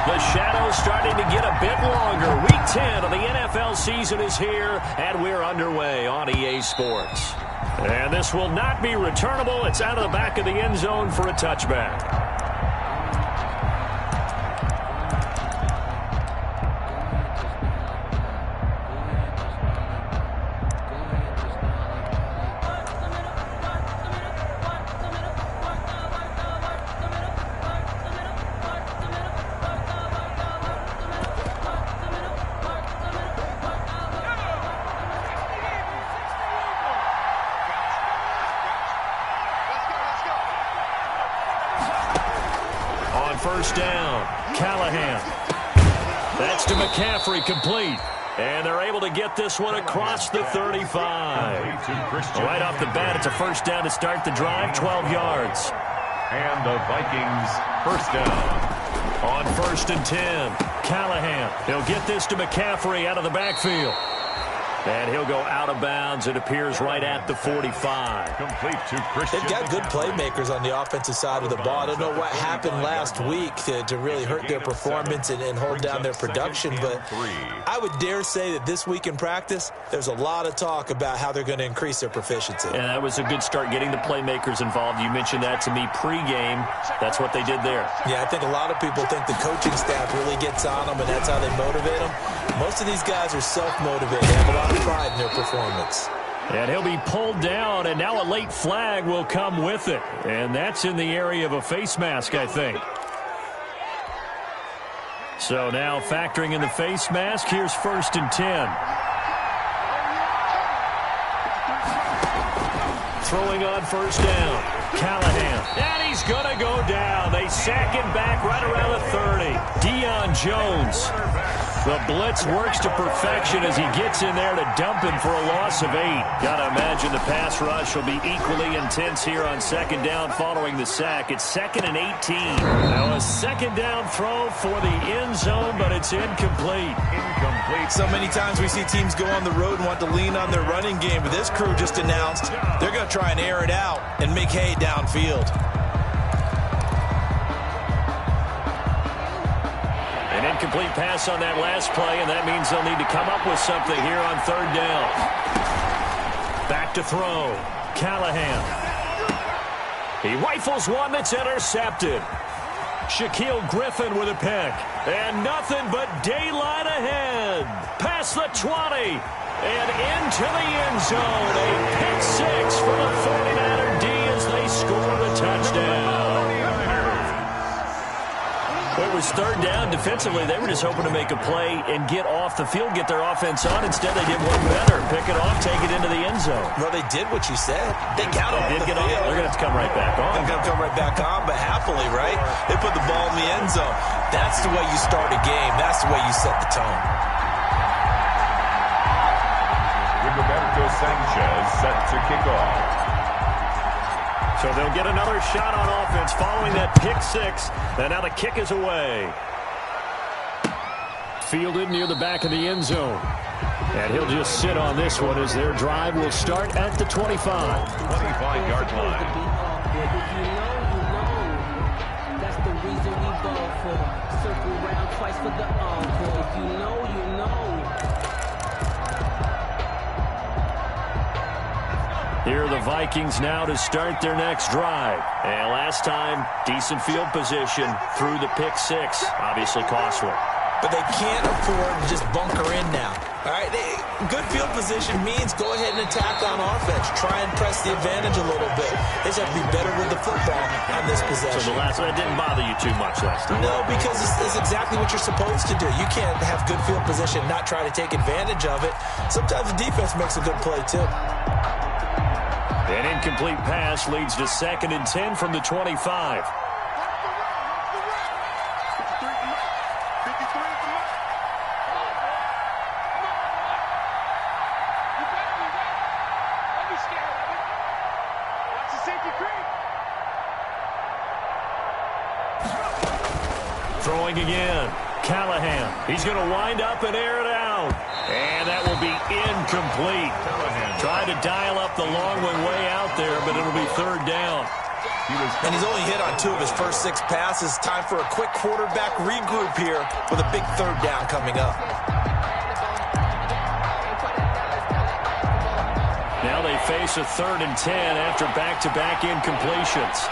The shadow's starting to get a bit longer. Week 10 of the NFL season is here, and we're underway on EA Sports. And this will not be returnable. It's out of the back of the end zone for a touchback. First down, Callahan. That's to McCaffrey, complete. And they're able to get this one across the 35. Right off the bat, it's a first down to start the drive, 12 yards. And the Vikings first down. On 1st and 10, Callahan. He'll get this to McCaffrey out of the backfield. And he'll go out of bounds. It appears right at the 45. Complete to Christian. They've got good playmakers on the offensive side of the ball. I don't know what happened last week to really hurt their performance and hold down their production, but I would dare say that this week in practice, there's a lot of talk about how they're going to increase their proficiency. And that was a good start, getting the playmakers involved. You mentioned that to me pregame. That's what they did there. Yeah, I think a lot of people think the coaching staff really gets on them, and that's how they motivate them. Most of these guys are self-motivated. They have a lot of pride in their performance. And he'll be pulled down, and now a late flag will come with it. And that's in the area of a face mask, I think. So now factoring in the face mask, here's 1st and 10. Throwing on 1st down, Callahan. And he's going to go down. They sack him back right around the 30. Deion Jones. The blitz works to perfection as he gets in there to dump him for a loss of 8. Got to imagine the pass rush will be equally intense here on 2nd down following the sack. It's 2nd and 18. Now a 2nd down throw for the end zone, but it's incomplete. So many times we see teams go on the road and want to lean on their running game, but this crew just announced they're going to try and air it out and make hay downfield. An incomplete pass on that last play, and that means they'll need to come up with something here on 3rd down. Back to throw. Callahan. He rifles one that's intercepted. Shaquille Griffin with a pick. And nothing but daylight ahead. Past the 20. And into the end zone. A pick 6 for the 49er D as they score the touchdown. It was 3rd down. Defensively, they were just hoping to make a play and get off the field, get their offense on. Instead, they did one better. Pick it off, take it into the end zone. Well, they did what you said. They got off the field. They're going to have to come right back on. They're going to come right back on, but happily, right? They put the ball in the end zone. That's the way you start a game. That's the way you set the tone. Rigoberto Sanchez set to kick off. So they'll get another shot on offense following that pick 6. And now the kick is away. Fielded near the back of the end zone. And he'll just sit on this one as their drive will start at the 25. 25-yard line. That's the reason we ball for. Circle round twice for the encore. If you know, you know. Here are the Vikings now to start their next drive. And last time, decent field position through the pick 6. Obviously costly. But they can't afford to just bunker in now. All right, good field position means go ahead and attack on offense. Try and press the advantage a little bit. They just have to be better with the football on this possession. So the last one didn't bother you too much last time? No, because it's exactly what you're supposed to do. You can't have good field position, not try to take advantage of it. Sometimes the defense makes a good play, too. An incomplete pass leads to 2nd and 10 from the 25. Throwing again. Callahan. He's going to wind up and air it out. And that will be incomplete. Trying to dial up the long one way out there, but it'll be 3rd down. And he's only hit on 2 of his first 6 passes. Time for a quick quarterback regroup here with a big 3rd down coming up. Now they face a 3rd and 10 after back-to-back incompletions.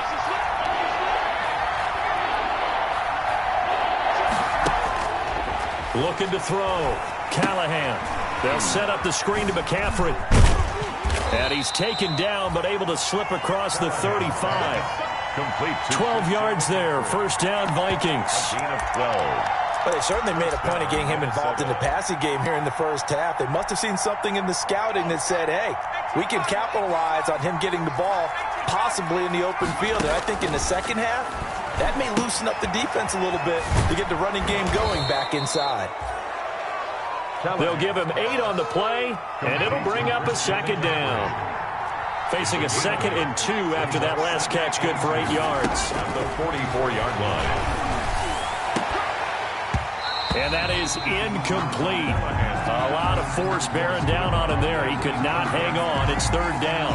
Looking to throw. Callahan. They'll set up the screen to McCaffrey. And he's taken down, but able to slip across the 35. Complete. 12 yards there. First down, Vikings. Gain of 12. But they certainly made a point of getting him involved in the passing game here in the first half. They must have seen something in the scouting that said, hey, we can capitalize on him getting the ball possibly in the open field. And I think in the second half, that may loosen up the defense a little bit to get the running game going back inside. They'll give him 8 on the play, and it'll bring up a 2nd down. Facing a 2nd and 2 after that last catch, good for 8 yards. At the 44-yard line. And that is incomplete. A lot of force bearing down on him there. He could not hang on. It's 3rd down.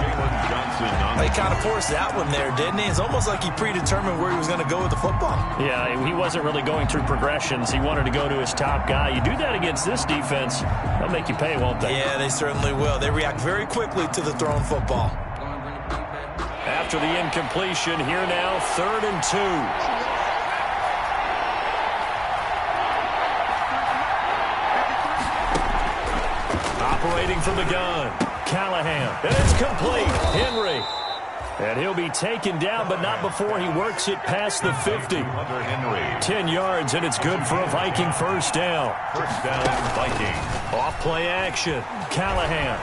He kind of forced that one there, didn't he? It's almost like he predetermined where he was going to go with the football. Yeah, he wasn't really going through progressions. He wanted to go to his top guy. You do that against this defense, they'll make you pay, won't they? Yeah, they certainly will. They react very quickly to the thrown football. After the incompletion, here now, 3rd and 2. Operating from the gun, Callahan, and it's complete, Henry. And he'll be taken down, but not before he works it past the 50. 10 yards, and it's good for a Viking first down. First down, Viking. Off play action, Callahan.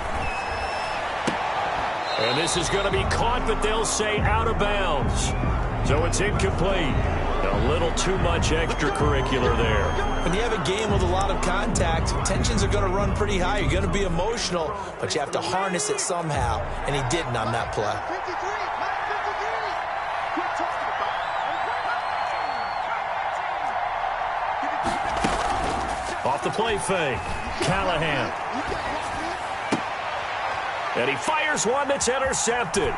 And this is going to be caught, but they'll say out of bounds. So it's incomplete. A little too much extracurricular there. When you have a game with a lot of contact, tensions are going to run pretty high. You're going to be emotional, but you have to harness it somehow, and he didn't on that play. Off the play fake, Callahan. And he fires one that's intercepted.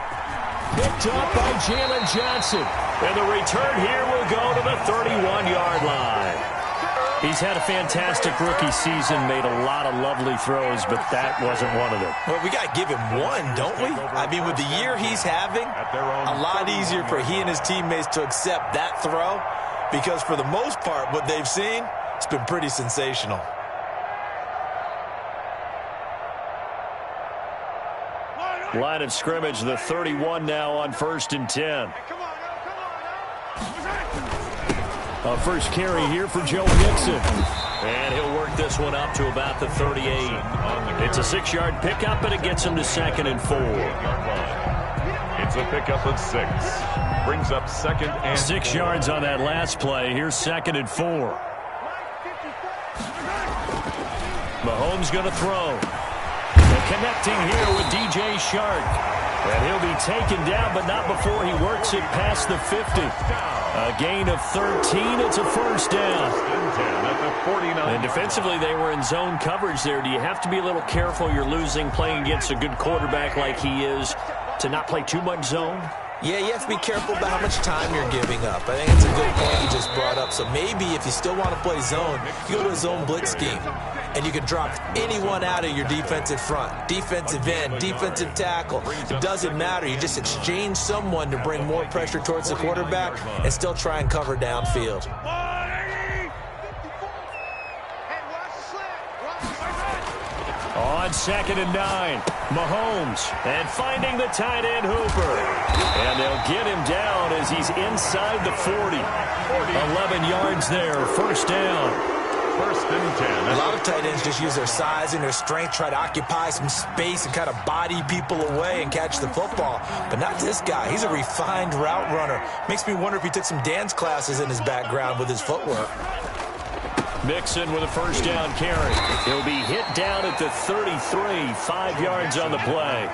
Picked up by Jalen Johnson. And the return here will go to the 31-yard line. He's had a fantastic rookie season, made a lot of lovely throws, but that wasn't one of them. Well, we got to give him one, don't we? I mean, with the year he's having, a lot easier for he and his teammates to accept that throw because for the most part, what they've seen, it's been pretty sensational. Line of scrimmage, the 31 now on 1st and 10. A first carry here for Joe Mixon. And he'll work this one up to about the 38. It's a 6-yard pickup, and it gets him to 2nd and 4. It's a pickup of 6. Brings up 2nd and 6 4. yards on that last play. Here's 2nd and 4. Mahomes going to throw. Connecting here with DJ Shark. And he'll be taken down, but not before he works it past the 50. A gain of 13. It's a first down. And defensively, they were in zone coverage there. Do you have to be a little careful? You're losing playing against a good quarterback like he is to not play too much zone? Yeah, you have to be careful about how much time you're giving up. I think it's a good point you just brought up. So maybe if you still want to play zone, you go to a zone blitz scheme. And you can drop anyone out of your defensive front, defensive end, defensive tackle. It doesn't matter. You just exchange someone to bring more pressure towards the quarterback and still try and cover downfield. On 2nd and 9, Mahomes, and finding the tight end Hooper. And they'll get him down as he's inside the 40. 11 yards there, first down. 1st and 10. A lot of tight ends just use their size and their strength, try to occupy some space and kind of body people away and catch the football. But not this guy. He's a refined route runner. Makes me wonder if he took some dance classes in his background with his footwork. Mixon with a first down carry. He'll be hit down at the 33, 5 yards on the play.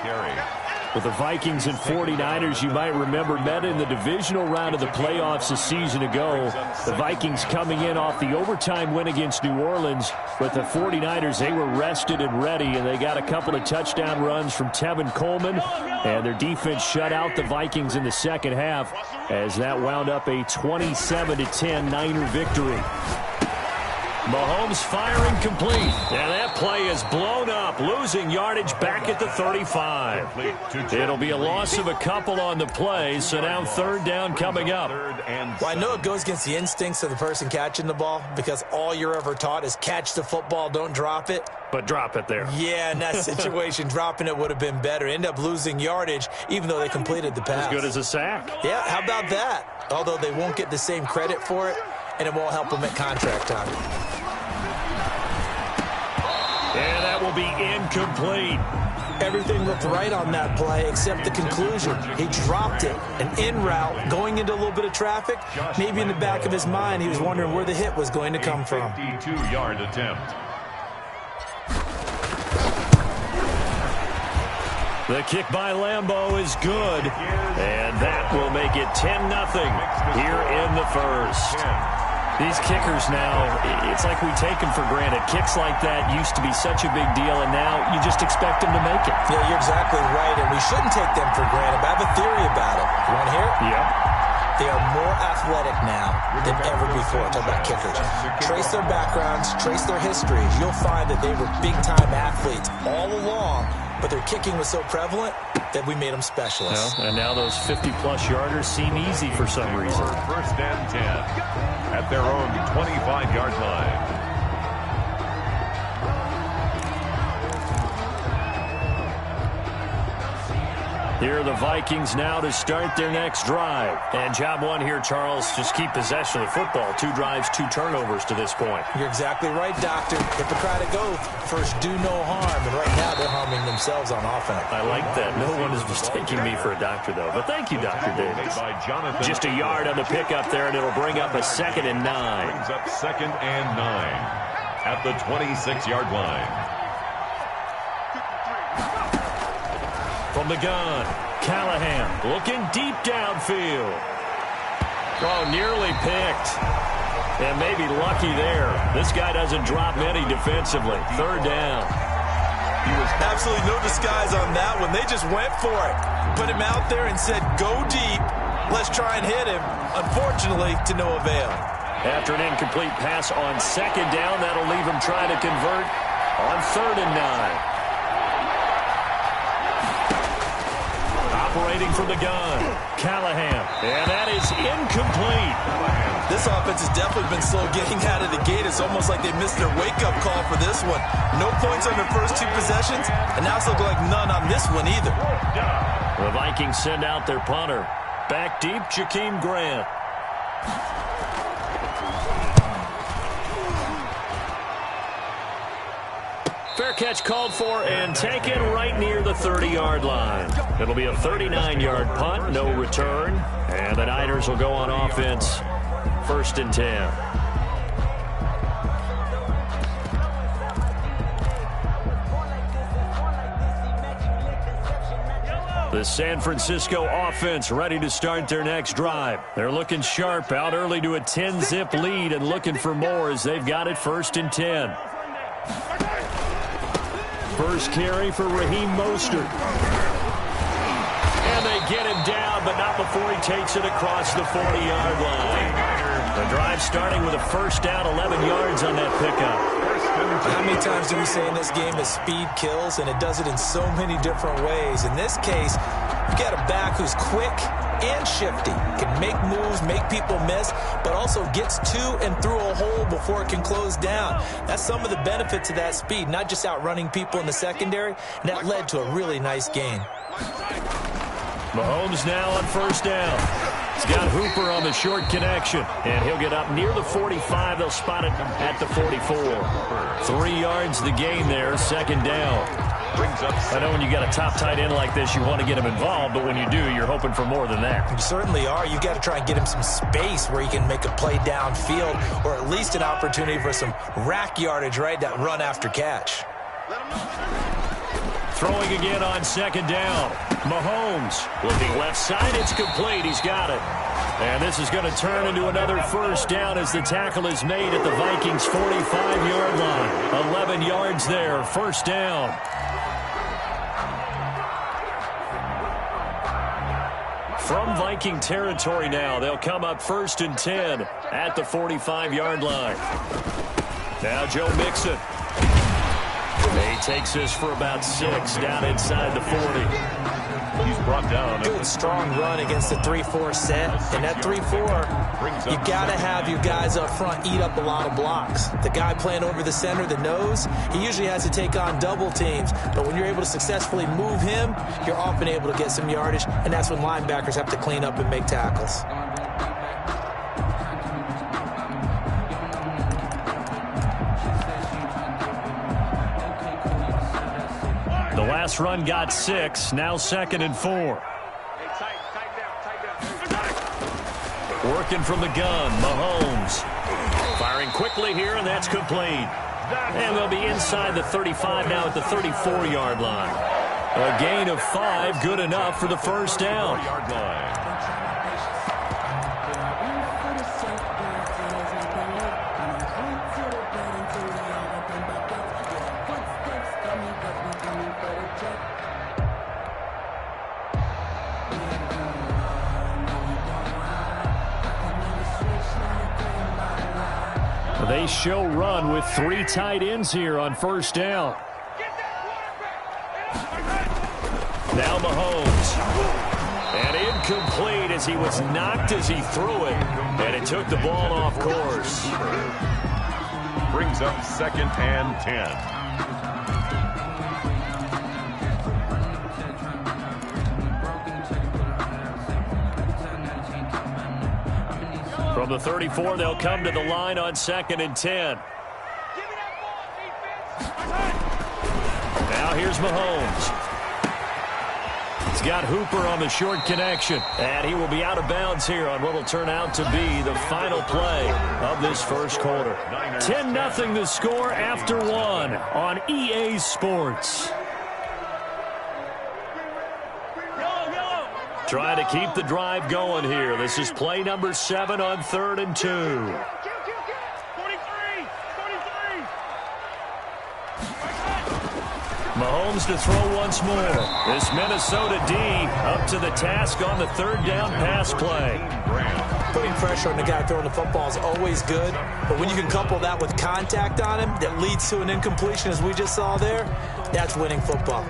But the Vikings and 49ers, you might remember, met in the divisional round of the playoffs a season ago. The Vikings coming in off the overtime win against New Orleans. But the 49ers, they were rested and ready, and they got a couple of touchdown runs from Tevin Coleman. And their defense shut out the Vikings in the second half as that wound up a 27-10 Niner victory. Mahomes firing complete. And that play is blown up, losing yardage back at the 35. It'll be a loss of a couple on the play, so now third down coming up. Well, I know it goes against the instincts of the person catching the ball because all you're ever taught is catch the football, don't drop it. But drop it there. Yeah, in that situation, dropping it would have been better. End up losing yardage, even though they completed the pass. As good as a sack. Yeah, how about that? Although they won't get the same credit for it, and it won't help them at contract time. And that will be incomplete. Everything looked right on that play except the conclusion. He dropped it, an in route, going into a little bit of traffic. Maybe in the back of his mind, he was wondering where the hit was going to come from. 52-yard attempt. The kick by Lambeau is good, and that will make it 10-0 here in the first. These kickers now, it's like we take them for granted. Kicks like that used to be such a big deal, and now you just expect them to make it. Yeah, you're exactly right, and we shouldn't take them for granted. But I have a theory about it. You want to hear it? Yep. They are more athletic now than ever before. Talk about kickers. Trace their backgrounds, trace their histories. You'll find that they were big-time athletes all along, but their kicking was so prevalent that we made them specialists. Well, and now those 50-plus yarders seem easy for some reason. First and 10 at their own 25-yard line. Here are the Vikings now to start their next drive. And job one here, Charles, just keep possession of the football. 2 drives, 2 turnovers to this point. You're exactly right, Doctor. Hippocratic oath. First, do no harm. And right now, they're harming themselves on offense. I like that. No one is mistaking me for a doctor, though. But thank you, Dr. Davis. Just a yard on the pickup there, and it'll bring up a 2nd and 9. Brings up 2nd and 9 at the 26-yard line. From the gun, Callahan looking deep downfield. Oh, nearly picked. And maybe lucky there. This guy doesn't drop many defensively. Third down. He was absolutely no disguise on that one. They just went for it. Put him out there and said, go deep. Let's try and hit him. Unfortunately, to no avail. After an incomplete pass on 2nd down, that'll leave him trying to convert on 3rd and 9. Operating from the gun, Callahan, and that is incomplete. This offense has definitely been slow getting out of the gate. It's almost like they missed their wake-up call for this one. No points on their first 2 possessions, and now it's looking like none on this one either. The Vikings send out their punter. Back deep, Jakeem Grant. Fair catch called for and taken right near the 30-yard line. It'll be a 39-yard punt, no return. And the Niners will go on offense, 1st and 10. The San Francisco offense ready to start their next drive. They're looking sharp, out early to a 10-zip lead and looking for more as they've got it 1st and 10. First carry for Raheem Mostert. And they get him down, but not before he takes it across the 40-yard line. The drive starting with a 1st down, 11 yards on that pickup. How many times do we say in this game that speed kills, and it does it in so many different ways? In this case, you've got a back who's quick and shifty, can make moves, make people miss, but also gets to and through a hole before it can close down. That's some of the benefits of that speed, not just outrunning people in the secondary, and that led to a really nice gain. Mahomes now on 1st down. He's got Hooper on the short connection, and he'll get up near the 45. They'll spot it at the 44. 3 yards the gain there, 2nd down. I know when you got a top tight end like this, you want to get him involved, but when you do, you're hoping for more than that. You certainly are. You got to try and get him some space where he can make a play downfield, or at least an opportunity for some rack yardage, right? That run after catch. Throwing again on second down. Mahomes looking left side. It's complete. He's got it. And this is going to turn into another first down as the tackle is made at the Vikings' 45-yard line. 11 yards there. First down. From Viking territory now, they'll come up 1st and 10 at the 45-yard line. Now Joe Mixon. He takes this for about 6 down inside the 40. He's brought down. Good, strong run against the 3-4 set. And that 3-4, you got to have your guys up front eat up a lot of blocks. The guy playing over the center, the nose, he usually has to take on double teams. But when you're able to successfully move him, you're often able to get some yardage. And that's when linebackers have to clean up and make tackles. The last run got 6. Now 2nd and 4. Working from the gun, Mahomes. Firing quickly here, and that's complete. And they'll be inside the 35 now at the 34-yard line. A gain of 5, good enough for the first down. They show run with 3 tight ends here on first down. Now Mahomes. And incomplete as he was knocked as he threw it. And it took the ball off course. Brings up 2nd and 10. From the 34, they'll come to the line on 2nd and 10. Now here's Mahomes. He's got Hooper on the short connection. And he will be out of bounds here on what will turn out to be the final play of this first quarter. 10-0 the score after 1 on EA Sports. Trying to keep the drive going here. This is play number 7 on 3rd and 2. Mahomes to throw once more. This Minnesota D up to the task on the 3rd down pass play. Putting pressure on the guy throwing the football is always good, but when you can couple that with contact on him that leads to an incompletion as we just saw there, that's winning football.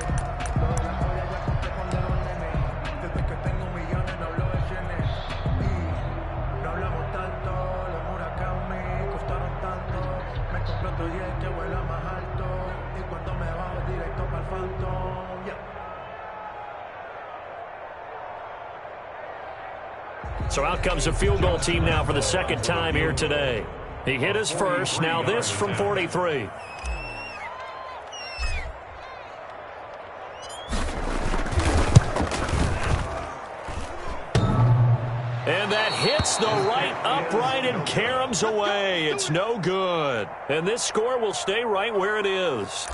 So out comes a field goal team now for the 2nd time here today. He hit his first. Now this from 43. And that hits the right upright and caroms away. It's no good. And this score will stay right where it is.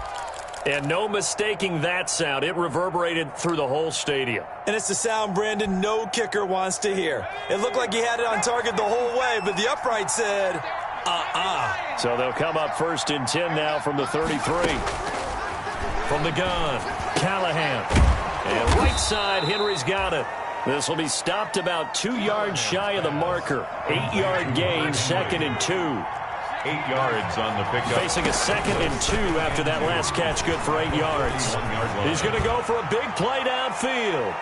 And no mistaking that sound. It reverberated through the whole stadium. And it's the sound, Brandon, no kicker wants to hear. It looked like he had it on target the whole way, but the upright said, So they'll come up 1st and 10 now from the 33. From the gun, Callahan. And right side, Henry's got it. This will be stopped about 2 yards shy of the marker. 8-yard gain, 2nd and 2. 8 yards on the pickup. Facing a 2nd and 2 after that last catch, good for 8 yards. He's going to go for a big play downfield.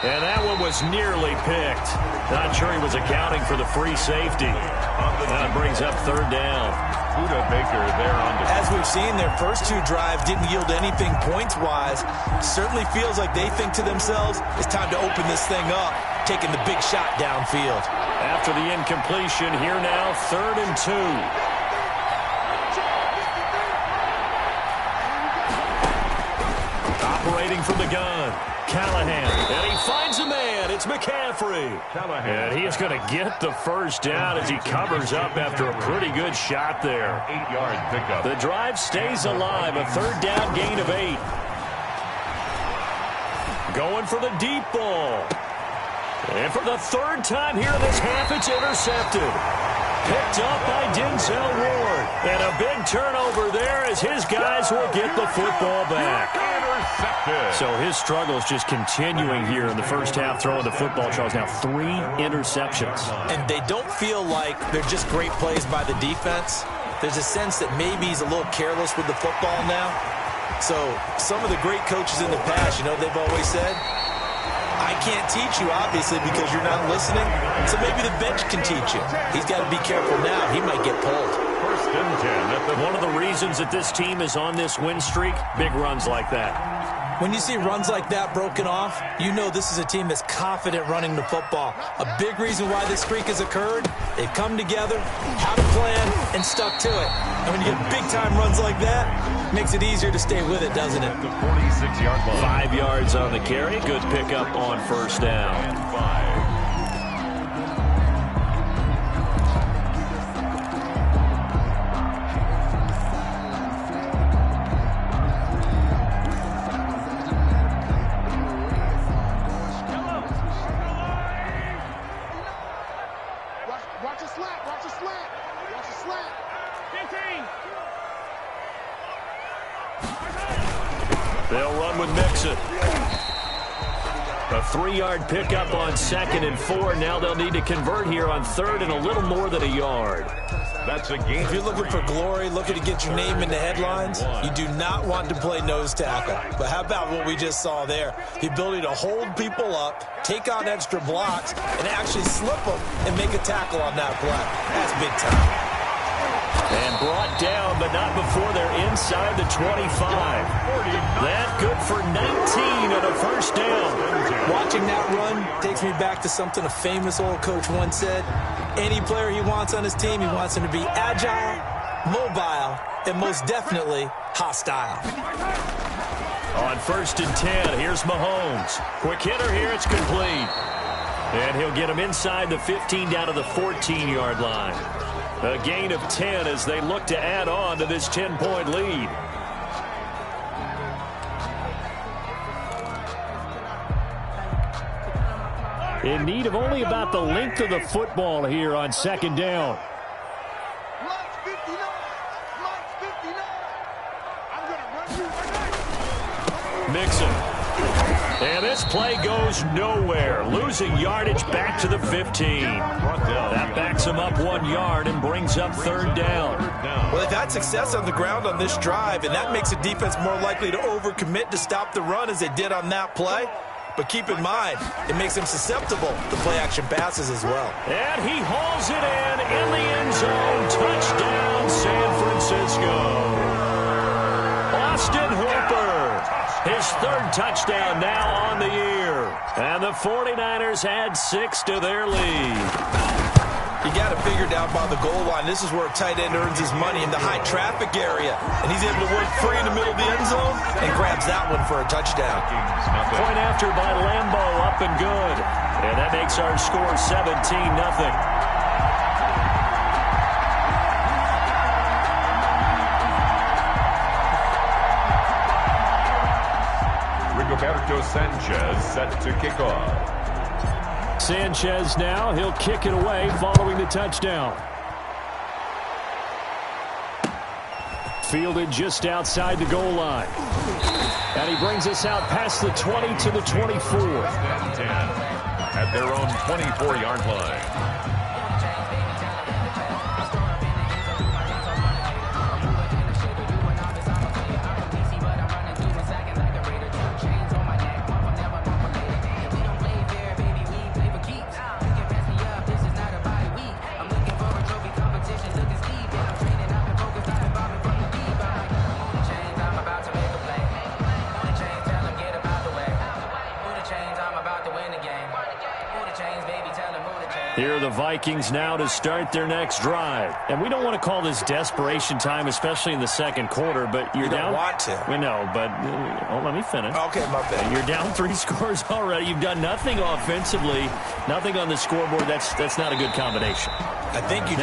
And that one was nearly picked. Not sure he was accounting for the free safety. That brings up 3rd down. Buda Baker there on the... As we've seen, their first 2 drives didn't yield anything points-wise. Certainly feels like they think to themselves, it's time to open this thing up, taking the big shot downfield. After the incompletion, here now, 3rd and 2. Operating from the gun, Callahan. And he finds a man. It's McCaffrey. And he's going to get the first down as he covers up after a pretty good shot there. 8-yard pickup. The drive stays alive. A 3rd down gain of 8. Going for the deep ball. And for the third time here in this half, it's intercepted. Picked up by Denzel Ward. And a big turnover there as his guys will get the football back. Intercepted. So his struggles just continuing here in the first half, throwing the football. Charles, now 3 interceptions. And they don't feel like they're just great plays by the defense. There's a sense that maybe he's a little careless with the football now. So some of the great coaches in the past, you know, they've always said, I can't teach you, obviously, because you're not listening. So maybe the bench can teach you. He's got to be careful now. He might get pulled. First and 10. One of the reasons that this team is on this win streak, big runs like that. When you see runs like that broken off, you know this is a team that's confident running the football. A big reason why this streak has occurred, they've come together, had a plan, and stuck to it. And when you get big-time runs like that, it makes it easier to stay with it, doesn't it? The 46-yard line. 5 yards on the carry. Good pickup on first down. And 5. Watch a slant. Watch a slant. Watch a slant. 15. They'll run with Mixon. A 3-yard pickup on 2nd and 4. Now they'll need to convert here on 3rd and a little more than a yard. That's a game. If you're looking for glory, looking to get your name in the headlines, you do not want to play nose tackle. But how about what we just saw there? The ability to hold people up, take on extra blocks, and actually slip them and make a tackle on that play. That's big time. And brought down, but not before they're inside the 25. That good for 19 and a first down. Watching that run takes me back to something a famous old coach once said. Any player he wants on his team, he wants him to be agile, mobile, and most definitely hostile. On 1st and 10, here's Mahomes. Quick hitter here, it's complete. And he'll get him inside the 15 down to the 14-yard line. A gain of 10 as they look to add on to this 10-point lead. In need of only about the length of the football here on 2nd down. Mixon. And this play goes nowhere. Losing yardage back to the 15. That backs him up 1 yard and brings up 3rd down. Well, they've had success on the ground on this drive, and that makes the defense more likely to overcommit to stop the run as they did on that play. But keep in mind, it makes them susceptible to play-action passes as well. And he hauls it in the end zone. Touchdown, San Francisco. Austin Hooper. His 3rd touchdown now on the year. And the 49ers add 6 to their lead. You got to figure down by the goal line. This is where a tight end earns his money, in the high traffic area. And he's able to work free in the middle of the end zone and grabs that one for a touchdown. Point after by Lambo, up and good. And that makes our score 17-0. Roberto Sanchez set to kick off. Sanchez now, he'll kick it away following the touchdown. Fielded just outside the goal line. And he brings us out past the 20 to the 24. At their own 24-yard line. Here are the Vikings now to start their next drive. And we don't want to call this desperation time, especially in the second quarter, but you're down. You don't want to. We know, but let me finish. Okay, my bad. You're down 3 scores already. You've done nothing offensively, nothing on the scoreboard. That's not a good combination. I think you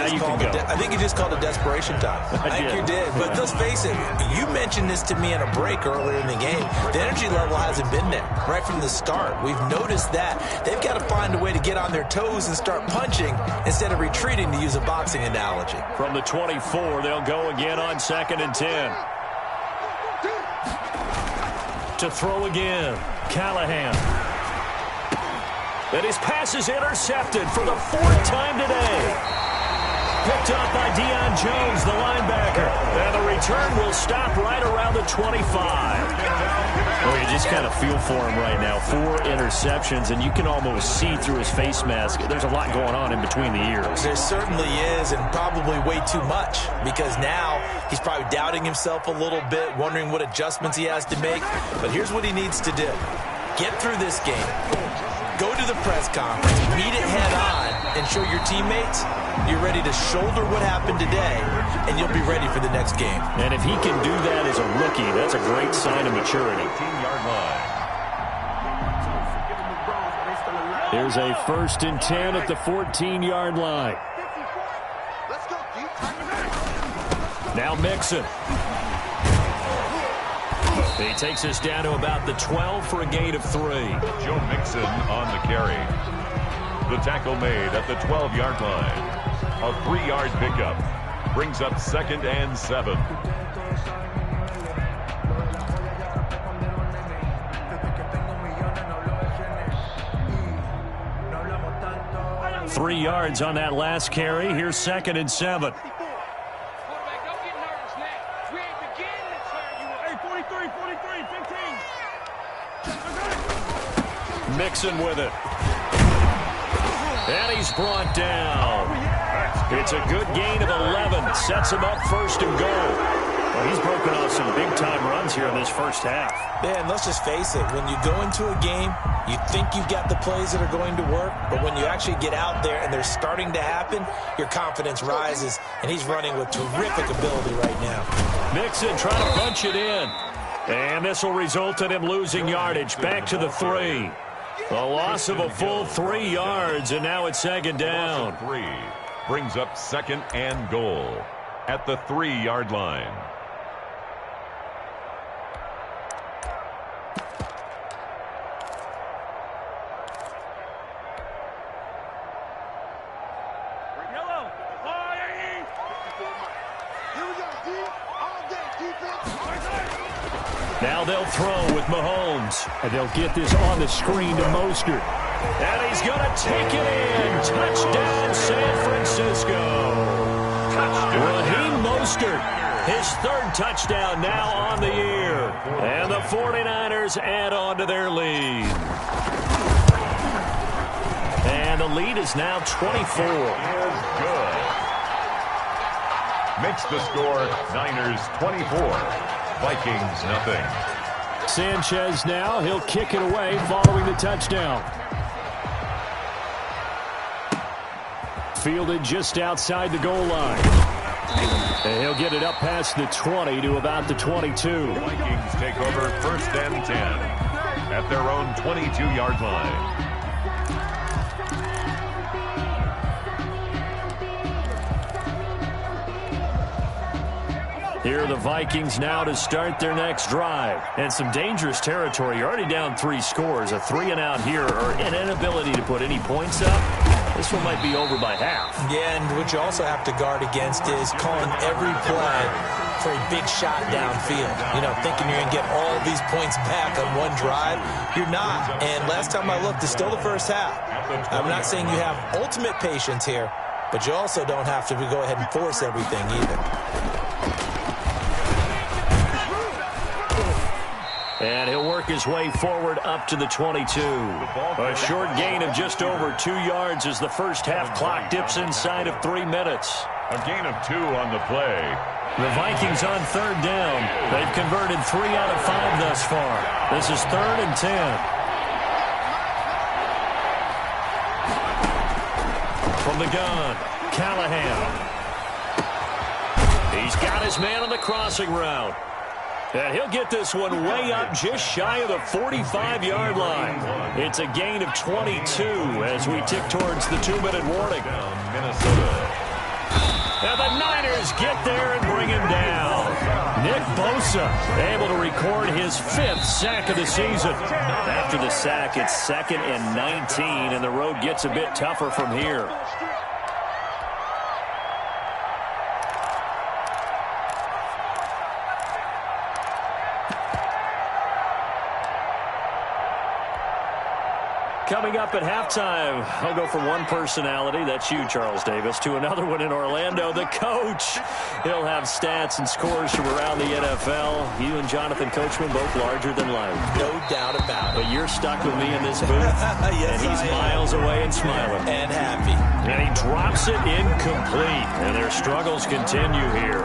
just called it desperation time. I think you did. But let's face it, you mentioned this to me in a break earlier in the game. The energy level hasn't been there right from the start. We've noticed that. They've got to find a way to get on their toes and start punching instead of retreating, to use a boxing analogy. From the 24, they'll go again on 2nd and 10. To throw again, Callahan. And his pass is intercepted for the 4th time today. Picked up by Deion Jones, the linebacker. And the return will stop right around the 25. Oh, you just kind of feel for him right now. 4 interceptions, and you can almost see through his face mask. There's a lot going on in between the ears. There certainly is, and probably way too much, because now he's probably doubting himself a little bit, wondering what adjustments he has to make. But here's what he needs to do. Get through this game. Go to the press conference, meet it head on, and show your teammates you're ready to shoulder what happened today, and you'll be ready for the next game. And if he can do that as a rookie, that's a great sign of maturity. 15-yard line. Here's a 1st and 10 at the 14-yard line. Now Mixon. He takes us down to about the 12 for a gain of 3. Joe Mixon on the carry. The tackle made at the 12-yard line. A 3-yard pickup. Brings up 2nd and 7. Three yards on that last carry. Here's 2nd and 7. Mixon with it. And he's brought down. It's a good gain of 11. Sets him up 1st and goal. Well, he's broken off some big-time runs here in this first half. Yeah, and let's just face it. When you go into a game, you think you've got the plays that are going to work, but when you actually get out there and they're starting to happen, your confidence rises, and he's running with terrific ability right now. Mixon trying to punch it in. And this will result in him losing yardage. Back to the 3. A loss of a full 3 yards, and now it's 2nd down. 3 brings up 2nd and goal at the 3-yard line. Now they'll throw with Mahomes. And they'll get this on the screen to Mostert. And he's going to take it in. Touchdown, San Francisco. Raheem Mostert, his 3rd touchdown now on the year. And the 49ers add on to their lead. And the lead is now 24. Good. Makes the score Niners 24. Vikings nothing. Sanchez now. He'll kick it away following the touchdown. Fielded just outside the goal line. And he'll get it up past the 20 to about the 22. Vikings take over 1st and 10 at their own 22-yard line. Here are the Vikings now to start their next drive. And some dangerous territory. You're already down 3 scores. A 3-and-out here or an inability to put any points up. This one might be over by half. Yeah, and what you also have to guard against is calling every play for a big shot downfield. You know, thinking you're going to get all these points back on one drive. You're not. And last time I looked, it's still the first half. I'm not saying you have ultimate patience here, but you also don't have to go ahead and force everything either. And he'll work his way forward up to the 22. A short gain of just over 2 yards as the first half clock dips inside of 3 minutes. A gain of 2 on the play. The Vikings on 3rd down. They've converted 3 out of 5 thus far. This is 3rd and 10. From the gun, Callahan. He's got his man on the crossing route. And he'll get this one way up just shy of the 45-yard line. It's a gain of 22 as we tick towards the 2-minute warning. Minnesota. And the Niners get there and bring him down. Nick Bosa able to record his 5th sack of the season. After the sack, it's 2nd and 19, and the road gets a bit tougher from here. Coming up at halftime, I'll go from one personality, that's you, Charles Davis, to another one in Orlando, the coach. He'll have stats and scores from around the NFL. You and Jonathan Coachman both larger than life. No doubt about it. But you're stuck with me in this booth, yes, and he's miles away and smiling. And happy. And he drops it incomplete, and their struggles continue here.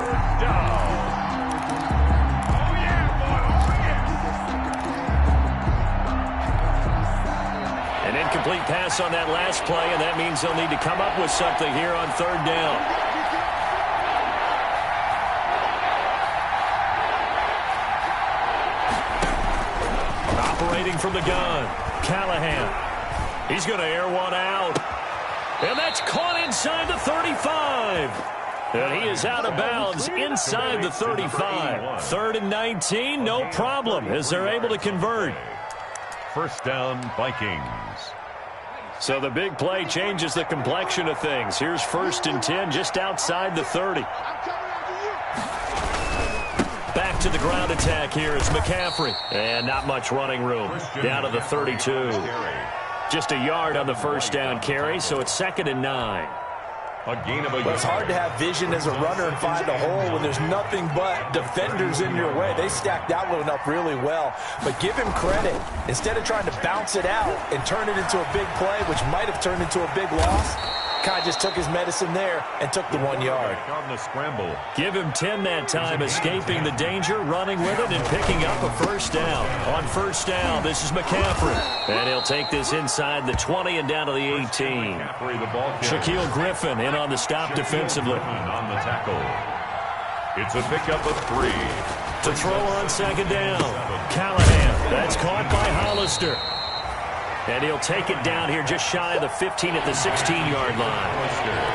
Incomplete pass on that last play, and that means they'll need to come up with something here on 3rd down. Operating from the gun, Callahan. He's going to air one out. And that's caught inside the 35. And he is out of bounds inside the 35. 3rd and 19, no problem, as they're able to convert. First down, Vikings. So the big play changes the complexion of things. Here's 1st and 10 just outside the 30. Back to the ground attack here is McCaffrey. And not much running room. Down to the 32. Just a yard on the first down carry, so it's 2nd and 9. A gain of a But it's hard to have vision as a runner and find a hole when there's nothing but defenders in your way. They stacked that one up really well. But give him credit. Instead of trying to bounce it out and turn it into a big play, which might have turned into a big loss, Kai just took his medicine there and took the 1 yard. On the scramble. Give him 10 that time, escaping the danger, running with it, and picking up a first down. On first down, this is McCaffrey. And he'll take this inside the 20 and down to the 18. Shaquille Griffin in on the stop defensively. On the tackle. It's a pickup of 3. To throw on 2nd down, Callahan. That's caught by Hollister. And he'll take it down here just shy of the 15 at the 16-yard line.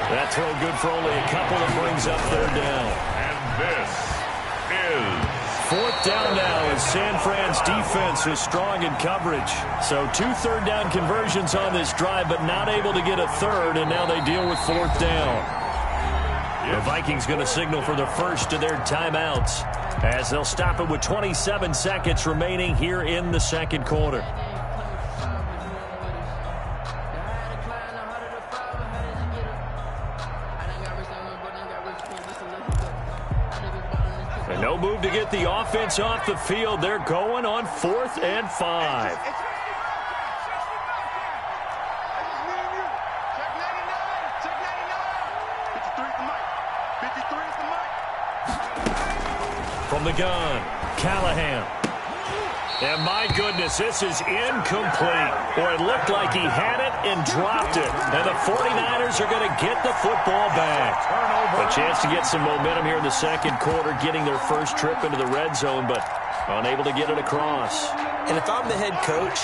That throw good for only a couple and brings up 3rd down. And this is 4th down now as San Fran's defense is strong in coverage. So 2 3rd down conversions on this drive, but not able to get a 3rd, and now they deal with 4th down. The Vikings going to signal for the first of their timeouts as they'll stop it with 27 seconds remaining here in the 2nd quarter. And no move to get the offense off the field. They're going on 4th and 5. From the gun, Callahan. And my goodness, this is incomplete. Or it looked like he had it and dropped it. And the 49ers are going to get the football back. A chance to get some momentum here in the 2nd quarter, getting their first trip into the red zone, but unable to get it across. And if I'm the head coach,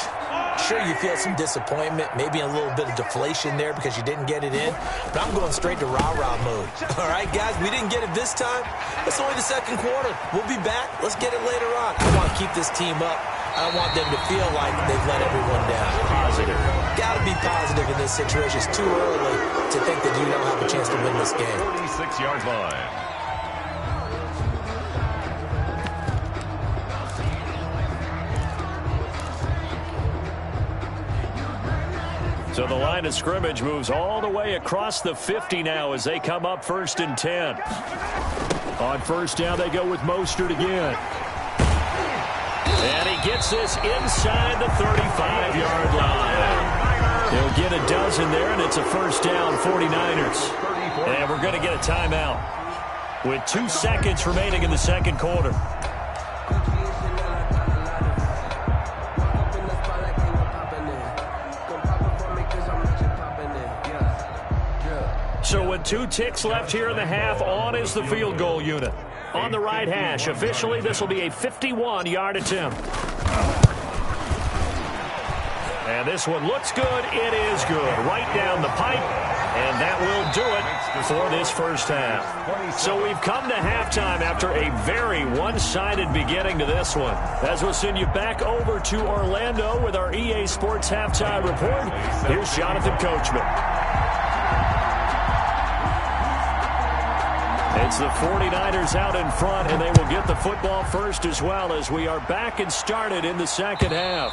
sure you feel some disappointment, maybe a little bit of deflation there because you didn't get it in, but I'm going straight to rah-rah mode. All right, guys, we didn't get it this time. It's only the 2nd quarter. We'll be back. Let's get it later on. I want to keep this team up. I don't want them to feel like they've let everyone down. Positive. Got to be positive in this situation. It's too early to think that you don't have a chance to win this game. 46-yard line. So the line of scrimmage moves all the way across the 50 now as they come up 1st and 10. On 1st down, they go with Mostert again. And he gets this inside the 35-yard line. He'll get a dozen there, and it's a 1st down, 49ers. And we're going to get a timeout with 2 seconds remaining in the 2nd quarter. 2 ticks left here in the half. On is the field goal unit. On the right hash. Officially, this will be a 51-yard attempt. And this one looks good. It is good. Right down the pipe. And that will do it for this first half. So we've come to halftime after a very one-sided beginning to this one. As we'll send you back over to Orlando with our EA Sports Halftime Report, here's Jonathan Coachman. It's the 49ers out in front, and they will get the football first as well as we are back and started in the second half.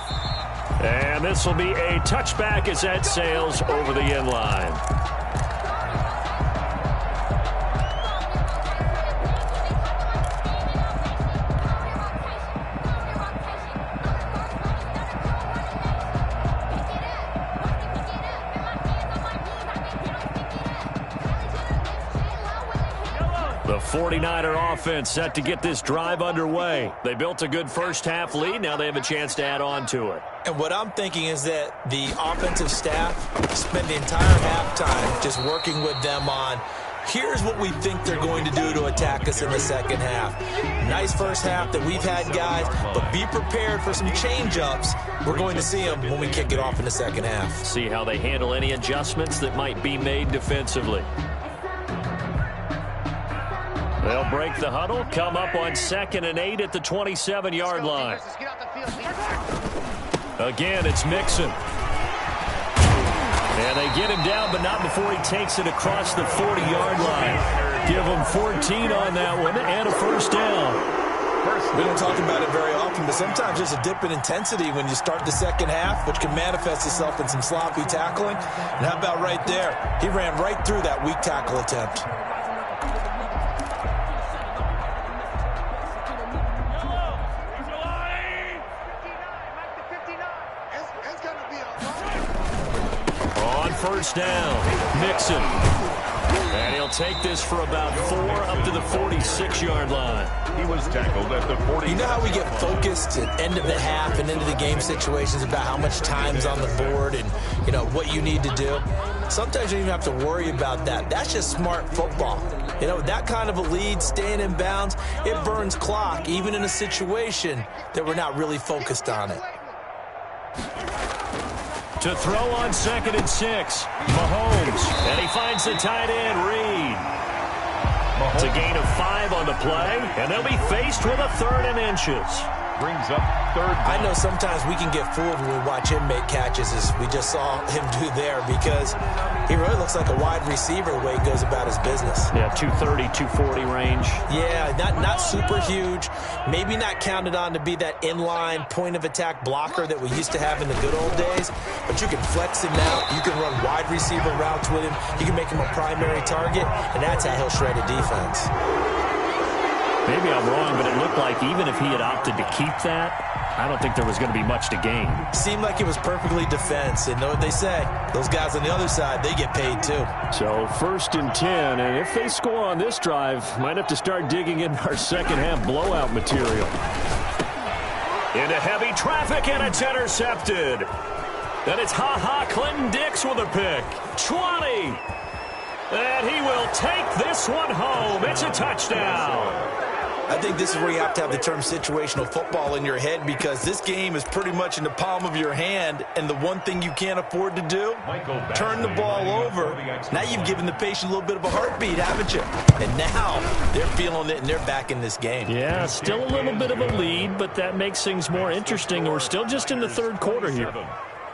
And this will be a touchback as that sails over the end line. The 49er offense set to get this drive underway. They built a good first half lead. Now they have a chance to add on to it. And what I'm thinking is that the offensive staff spend the entire halftime just working with them on, here's what we think they're going to do to attack us in the second half. Nice first half that we've had, guys, but be prepared for some change-ups. We're going to see them when we kick it off in the second half. See how they handle any adjustments that might be made defensively. They'll break the huddle, come up on 2nd and 8 at the 27-yard line. Again, it's Mixon. And they get him down, but not before he takes it across the 40-yard line. Give him 14 on that one and a first down. We don't talk about it very often, but sometimes there's a dip in intensity when you start the second half, which can manifest itself in some sloppy tackling. And how about right there? He ran right through that weak tackle attempt. First down, Mixon. And he'll take this for about 4 up to the 46-yard line. He was tackled at the 40. You know how we get focused at end of the half and into the game situations about how much time's on the board and, you know, what you need to do? Sometimes you don't even have to worry about that. That's just smart football. You know, that kind of a lead, staying in bounds, it burns clock, even in a situation that we're not really focused on it. To throw on 2nd and 6, Mahomes. And he finds the tight end, Reed. It's a gain of 5 on the play, and they'll be faced with a 3rd and inches. Brings up 3rd down. I know sometimes we can get fooled when we watch him make catches, as we just saw him do there, because he really looks like a wide receiver the way he goes about his business. Yeah, 230, 240 range. Yeah, not super huge. Maybe not counted on to be that inline point-of-attack blocker that we used to have in the good old days, but you can flex him out. You can run wide receiver routes with him. You can make him a primary target, and that's how he'll shred a defense. Maybe I'm wrong, but it looked like even if he had opted to keep that, I don't think there was going to be much to gain. Seemed like it was perfectly defense, and know what they say. Those guys on the other side, they get paid too. So 1st and 10, and if they score on this drive, might have to start digging in our second half blowout material. Into heavy traffic, and it's intercepted. Then it's Clinton Dix with a pick. 20. And he will take this one home. It's a touchdown. I think this is where you have to have the term situational football in your head, because this game is pretty much in the palm of your hand, and the one thing you can't afford to do, turn the ball over. Now you've given the patient a little bit of a heartbeat, haven't you? And now they're feeling it, and they're back in this game. Yeah, still a little bit of a lead, but that makes things more interesting. We're still just in the 3rd quarter here.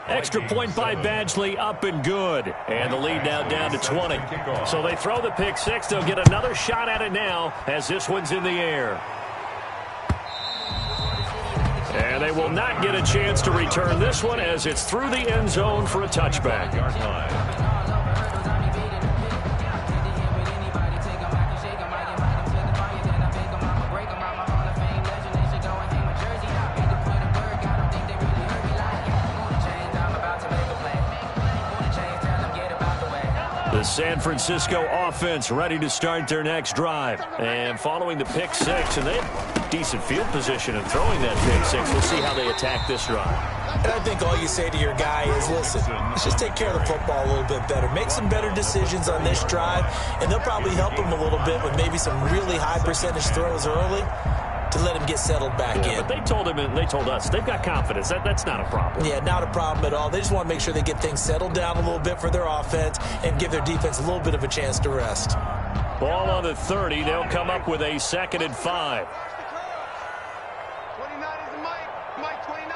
Extra point by Badgley, up and good. And the lead now down to 20. So they throw the pick 6. They'll get another shot at it now as this one's in the air. And they will not get a chance to return this one as it's through the end zone for a touchback. The San Francisco offense ready to start their next drive. And following the pick six, and they have decent field position in throwing that pick six. We'll see how they attack this drive. And I think all you say to your guy is, listen, let's just take care of the football a little bit better. Make some better decisions on this drive, and they'll probably help him a little bit with maybe some really high percentage throws early to let him get settled back in. But they told him and they told us they've got confidence. That's not a problem. Yeah, not a problem at all. They just want to make sure they get things settled down a little bit for their offense and give their defense a little bit of a chance to rest. Ball on the 30. They'll come up with a 2nd and 5. 29 is Mike 29.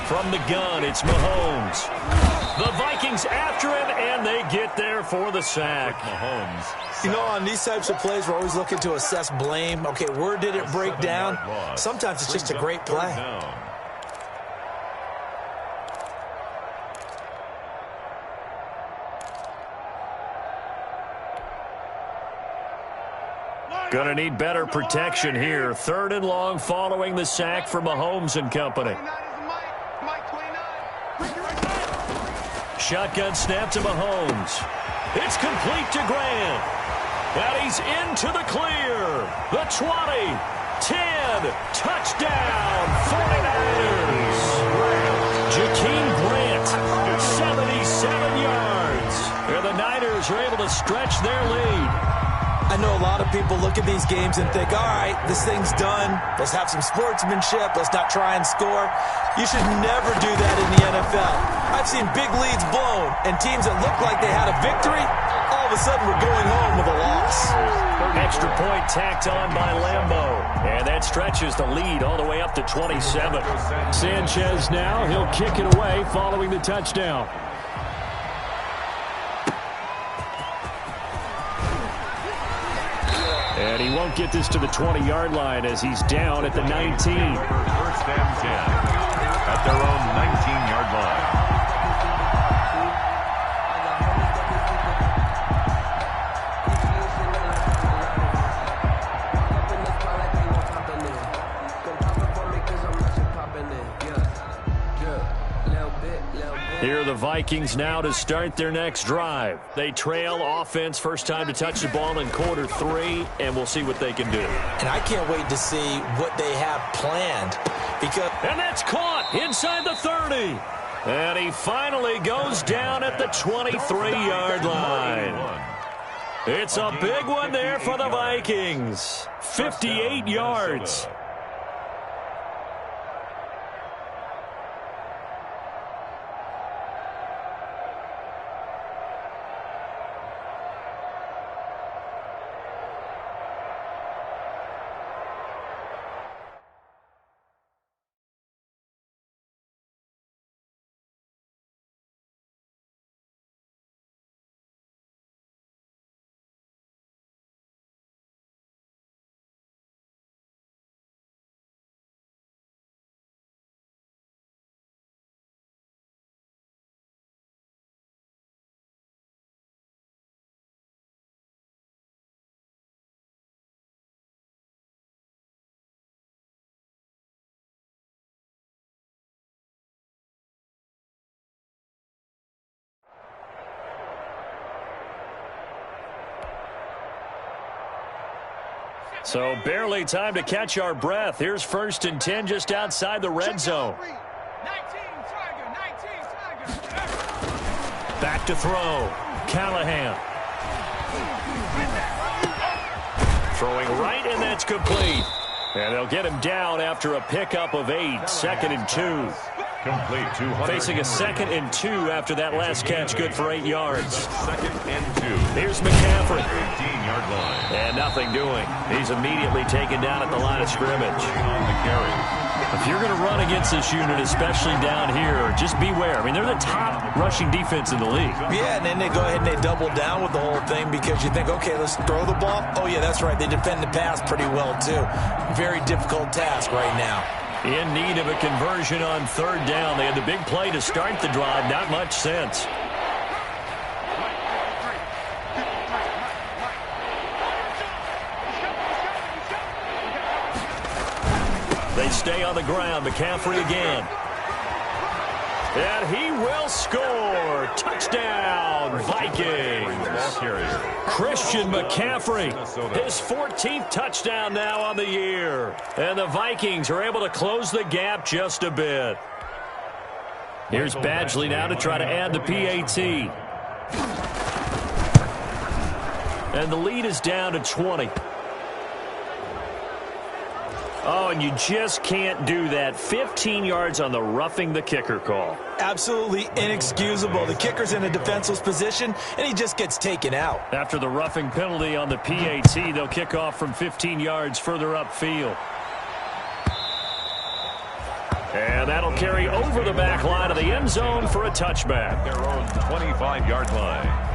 From the gun, it's Mahomes. The Vikings after him, and they get there for the sack. Mahomes. You know, on these types of plays, we're always looking to assess blame. Okay, where did it break down? Sometimes it's just a great play. Gonna need better protection here. 3rd and long following the sack for Mahomes and company. 29 is Mike 29. Shotgun snap to Mahomes. It's complete to Grant. And he's into the clear. The 20, 10, touchdown, 49ers. Jakeem Grant, 77 yards. And the Niners are able to stretch their lead. I know a lot of people look at these games and think, all right, this thing's done. Let's have some sportsmanship. Let's not try and score. You should never do that in the NFL. I've seen big leads blown, and teams that looked like they had a victory, all of a sudden were going home with a loss. Extra point tacked on by Lambeau. And that stretches the lead all the way up to 27. Sanchez now, he'll kick it away following the touchdown. And he won't get this to the 20-yard line as he's down at the 19. 1st and 10 at their own 19-yard line. Here are the Vikings now to start their next drive. They trail offense, first time to touch the ball in quarter 3, and we'll see what they can do. And I can't wait to see what they have planned. And that's caught inside the 30. And he finally goes down at the 23-yard line. It's a big one there for the Vikings. 58 yards. So barely time to catch our breath. Here's 1st and 10 just outside the red zone. 19 Tiger. Back to throw. Callahan. Throwing right, and that's complete. And they'll get him down after a pickup of 8. 2nd and 2. Complete 200. Facing a 2nd and 2 after that last catch, good for 8 yards. 2nd and 2. Here's McCaffrey. 15-yard line. And nothing doing. He's immediately taken down at the line of scrimmage. On the carry. If you're going to run against this unit, especially down here, just beware. I mean, they're the top rushing defense in the league. Yeah, and then they go ahead and they double down with the whole thing because you think, okay, let's throw the ball. Oh, yeah, that's right. They defend the pass pretty well, too. Very difficult task right now. In need of a conversion on 3rd down. They had the big play to start the drive. Not much sense. They stay on the ground. McCaffrey again. And he will score. Touchdown, Vikings. Christian McCaffrey, his 14th touchdown now on the year. And the Vikings are able to close the gap just a bit. Here's Badgley now to try to add the PAT. And the lead is down to 20. Oh, and you just can't do that. 15 yards on the roughing the kicker call. Absolutely inexcusable. The kicker's in a defenseless position, and he just gets taken out. After the roughing penalty on the PAT, they'll kick off from 15 yards further upfield. And that'll carry over the back line of the end zone for a touchback. Their own 25-yard line.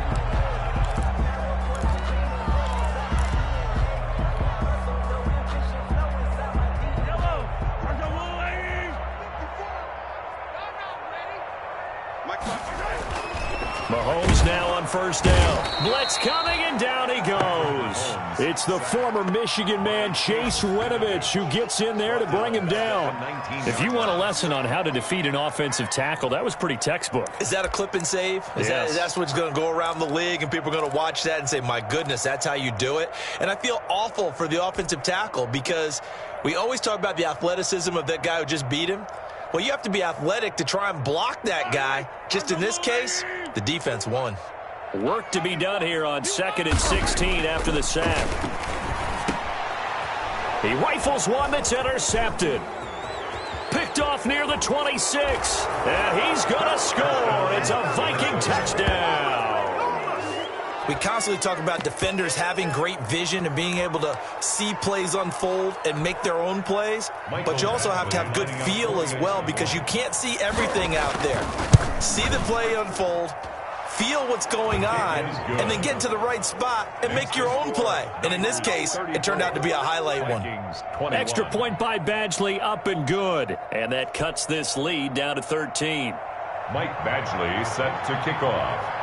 Mahomes now on first down. Blitz coming, and down he goes. It's the former Michigan man, Chase Winovich, who gets in there to bring him down. If you want a lesson on how to defeat an offensive tackle, that was pretty textbook. Is that a clip and save? Yes. That's what's going to go around the league, and people are going to watch that and say, my goodness, that's how you do it? And I feel awful for the offensive tackle because we always talk about the athleticism of that guy who just beat him. Well, you have to be athletic to try and block that guy. Just in this case, the defense won. Work to be done here on 2nd and 16 after the sack. He rifles one that's intercepted. Picked off near the 26. And he's going to score. It's a Viking touchdown. We constantly talk about defenders having great vision and being able to see plays unfold and make their own plays. But you also have to have good feel as well because you can't see everything out there. See the play unfold, feel what's going on, and then get into the right spot and make your own play. And in this case, it turned out to be a highlight one. Extra point by Badgley, up and good. And that cuts this lead down to 13. Mike Badgley set to kick off.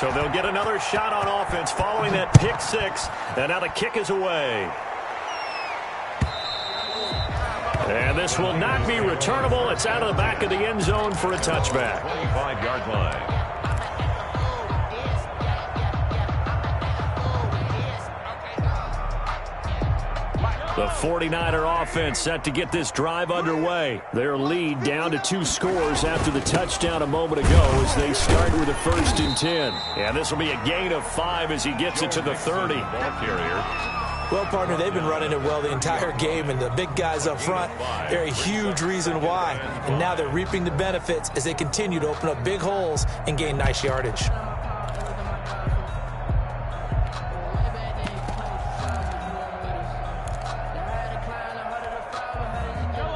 So they'll get another shot on offense following that pick six. And now the kick is away. And this will not be returnable. It's out of the back of the end zone for a touchback. 25-yard line. The 49er offense set to get this drive underway. Their lead down to 2 scores after the touchdown a moment ago as they start with a 1st and 10. And this will be a gain of 5 as he gets it to the 30. Ball carrier. Well, partner, they've been running it well the entire game, and the big guys up front, they're a huge reason why. And now they're reaping the benefits as they continue to open up big holes and gain nice yardage.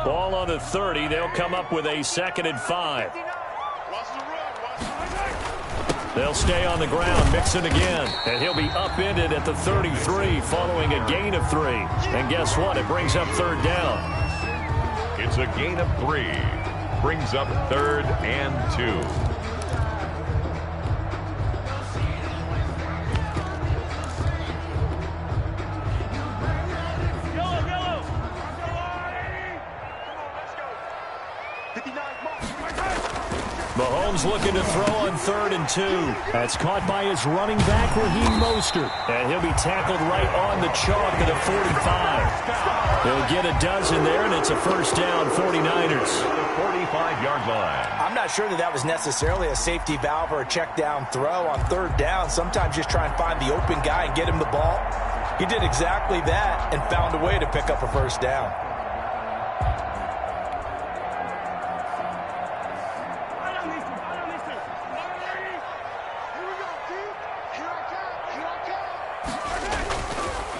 Ball on the 30. They'll come up with a 2nd and 5. They'll stay on the ground, Mixon again, and he'll be upended at the 33 following a gain of 3. And guess what? It brings up 3rd down. It's a gain of 3. Brings up 3rd and 2. Mahomes looking to throw on 3rd and 2. That's caught by his running back, Raheem Mostert. And he'll be tackled right on the chalk at the 45. He'll get a dozen there, and it's a 1st down, 49ers. 45-yard line. I'm not sure that was necessarily a safety valve or a check down throw on 3rd down. Sometimes just try and find the open guy and get him the ball. He did exactly that and found a way to pick up a 1st down.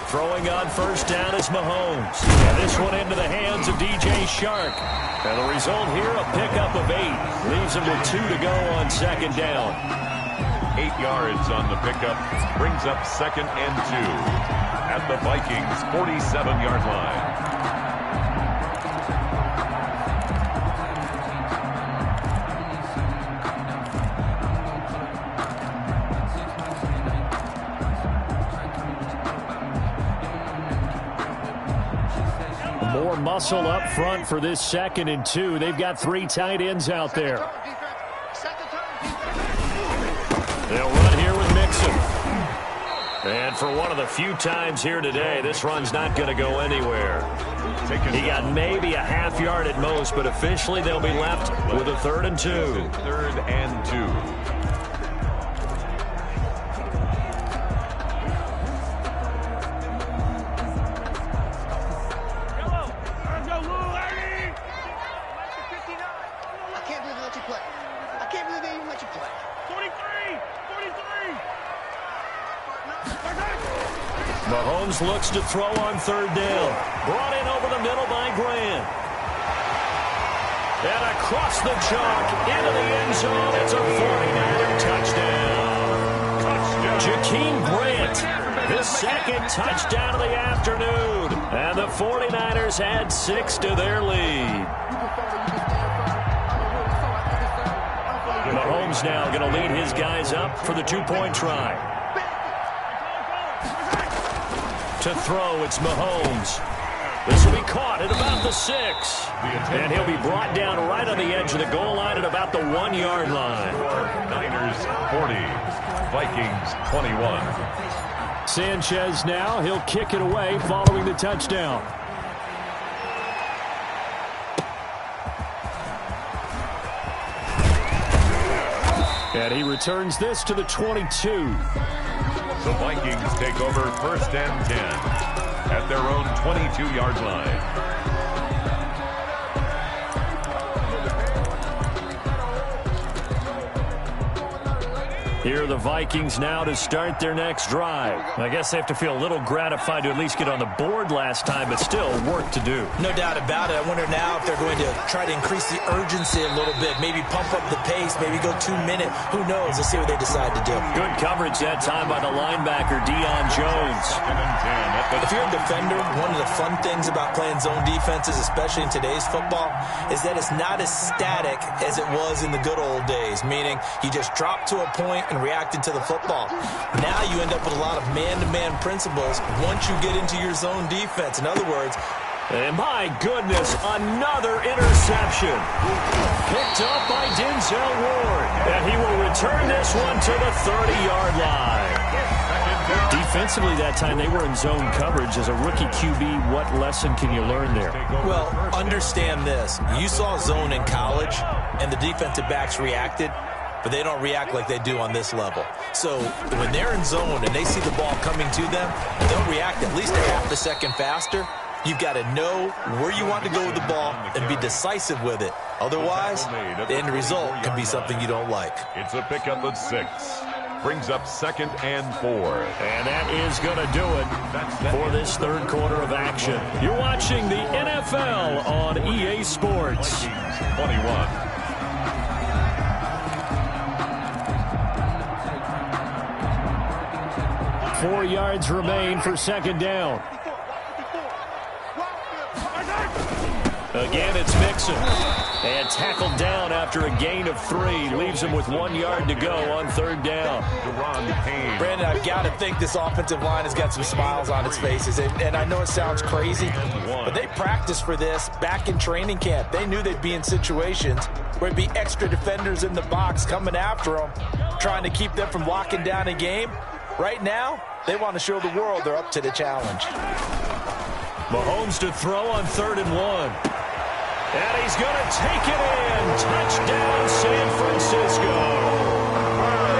Throwing on 1st down is Mahomes. And this one into the hands of DJ Shark. And the result here, a pickup of 8. Leaves him with 2 to go on 2nd down. 8 yards on the pickup. Brings up 2nd and 2. At the Vikings' 47-yard line. More muscle up front for this 2nd and 2. They've got 3 tight ends out there. They'll run here with Mixon. And for one of the few times here today, this run's not going to go anywhere. He got maybe a half yard at most, but officially they'll be left with a 3rd and 2. 3rd and 2. Mahomes looks to throw on 3rd down. Brought in over the middle by Grant. And across the chalk into the end zone. It's a 49er touchdown. Jakeem Grant, his 2nd touchdown of the afternoon. And the 49ers add 6 to their lead. Mahomes now going to lead his guys up for the 2-point try. To throw, it's Mahomes. This will be caught at about the 6. And he'll be brought down right on the edge of the goal line at about the 1-yard line. Niners 40, Vikings 21. Sanchez now, he'll kick it away following the touchdown. And he returns this to the 22. The Vikings take over 1st and 10 at their own 22-yard line. Here are the Vikings now to start their next drive. I guess they have to feel a little gratified to at least get on the board last time, but still work to do. No doubt about it. I wonder now if they're going to try to increase the urgency a little bit, maybe pump up the pace, maybe go 2 minutes. Who knows? Let's see what they decide to do. Good coverage that time by the linebacker, Deion Jones. If you're a defender, one of the fun things about playing zone defenses, especially in today's football, is that it's not as static as it was in the good old days, meaning you just drop to a point and reacted to the football. Now you end up with a lot of man-to-man principles once you get into your zone defense. In other words, and my goodness, another interception. Picked up by Denzel Ward. And he will return this one to the 30-yard line. Defensively that time, they were in zone coverage. As a rookie QB, what lesson can you learn there? Well, understand this. You saw zone in college, and the defensive backs reacted, but they don't react like they do on this level. So when they're in zone and they see the ball coming to them, they'll react at least a half a second faster. You've got to know where you want to go with the ball and be decisive with it. Otherwise, the end result can be something you don't like. It's a pickup of 6. Brings up 2nd and 4. And that is going to do it for this third quarter of action. You're watching the NFL on EA Sports. 21. 4 yards remain for 2nd down. Again, it's Mixon. And tackled down after a gain of 3. Leaves him with 1 yard to go on 3rd down. Brandon, I've got to think this offensive line has got some smiles on its faces. And I know it sounds crazy, but they practiced for this back in training camp. They knew they'd be in situations where it'd be extra defenders in the box coming after them, trying to keep them from locking down a game. Right now, they want to show the world they're up to the challenge. Mahomes to throw on 3rd and 1. And he's going to take it in. Touchdown, San Francisco.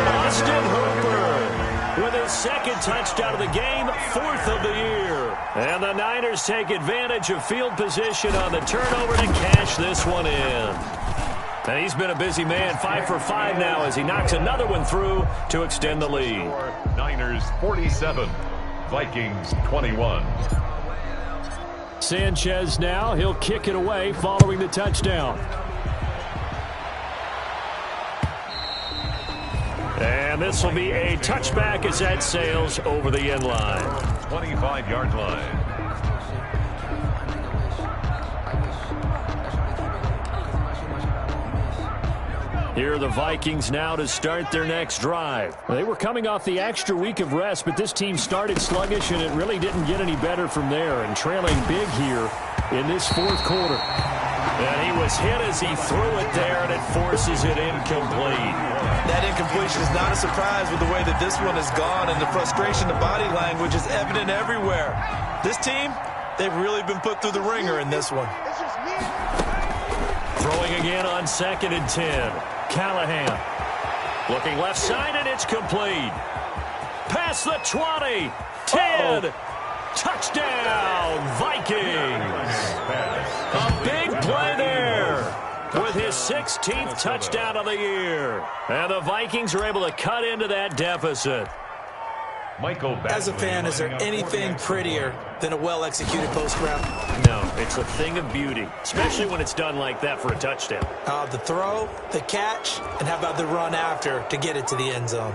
Austin Hooper with his 2nd touchdown of the game, 4th of the year. And the Niners take advantage of field position on the turnover to cash this one in. And he's been a busy man, 5 for 5 now as he knocks another one through to extend the lead. Niners 47, Vikings 21. Sanchez now, he'll kick it away following the touchdown. And this will be a touchback as that sails over the end line. 25-yard line. Here are the Vikings now to start their next drive. They were coming off the extra week of rest, but this team started sluggish, and it really didn't get any better from there. And trailing big here in this fourth quarter. And he was hit as he threw it there, and it forces it incomplete. That incompletion is not a surprise with the way that this one has gone, and the frustration, the body language is evident everywhere. This team, they've really been put through the ringer in this one. Throwing again on 2nd and 10. Callahan looking left side, and it's complete. Past the 20. 10. Touchdown, Vikings. A big play there with his 16th touchdown of the year. And the Vikings are able to cut into that deficit. As a fan, is there anything prettier than a well-executed post route? No, it's a thing of beauty, especially when it's done like that for a touchdown. The throw, the catch, and how about the run after to get it to the end zone?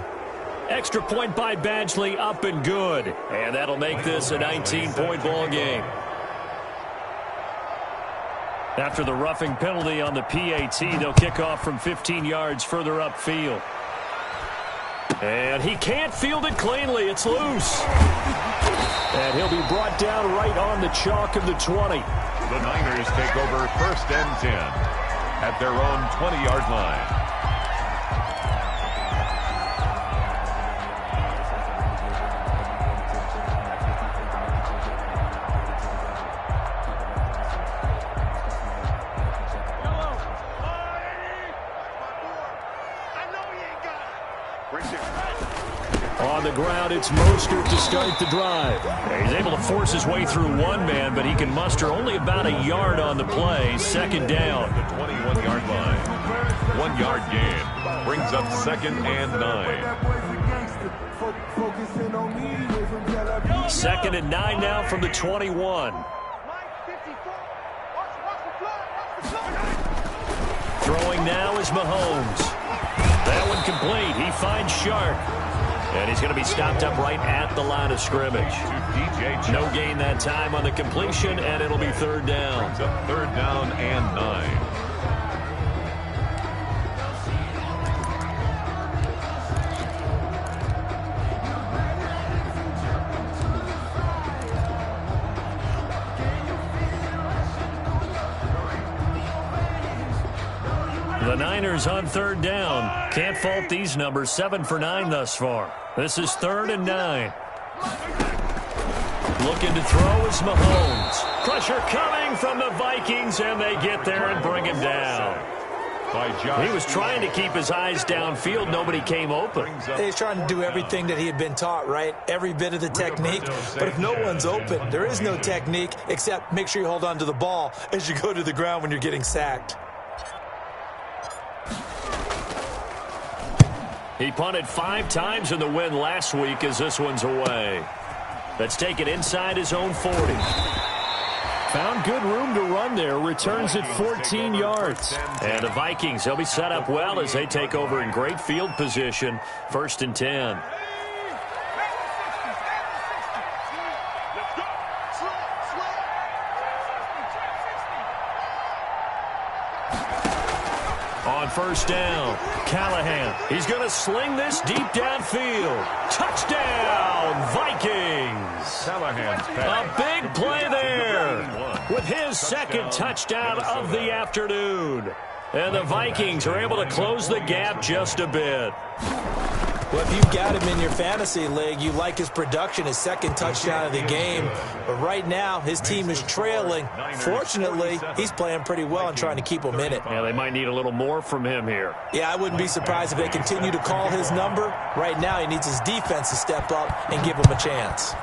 Extra point by Badgley, up and good. And that'll make this a 19-point ball game. After the roughing penalty on the PAT, they'll kick off from 15 yards further upfield. And he can't field it cleanly. It's loose. And he'll be brought down right on the chalk of the 20. The Niners take over 1st and 10 at their own 20-yard line. On the ground, it's Mostert to start the drive. He's able to force his way through one man, but he can muster only about a yard on the play. 2nd down. The 21-yard line. 1 yard gain. Brings up 2nd and 9. 2nd and 9 now from the 21. Throwing now is Mahomes. That one complete. He finds Sharp. And he's going to be stopped up right at the line of scrimmage. No gain that time on the completion, and it'll be 3rd down. 3rd down and 9. The Niners on 3rd down. Can't fault these numbers. 7 for 9 thus far. This is 3rd and 9. Looking to throw is Mahomes. Pressure coming from the Vikings, and they get there and bring him down. He was trying to keep his eyes downfield. Nobody came open. He's trying to do everything that he had been taught, right? Every bit of the technique. But if no one's open, there is no technique except make sure you hold on to the ball as you go to the ground when you're getting sacked. He punted 5 times in the win last week as this one's away. That's taken inside his own 40. Found good room to run there. Returns at 14 yards. And the Vikings, they'll be set up well as they take over in great field position. 1st and 10. On 1st down, Callahan. He's going to sling this deep downfield. Touchdown, Vikings. A big play there with his 2nd touchdown of the afternoon. And the Vikings are able to close the gap just a bit. Well, if you've got him in your fantasy league, you like his production, his 2nd touchdown of the game. But right now, his team is trailing. Fortunately, he's playing pretty well and trying to keep them in it. Yeah, they might need a little more from him here. Yeah, I wouldn't be surprised if they continue to call his number. Right now, he needs his defense to step up and give him a chance.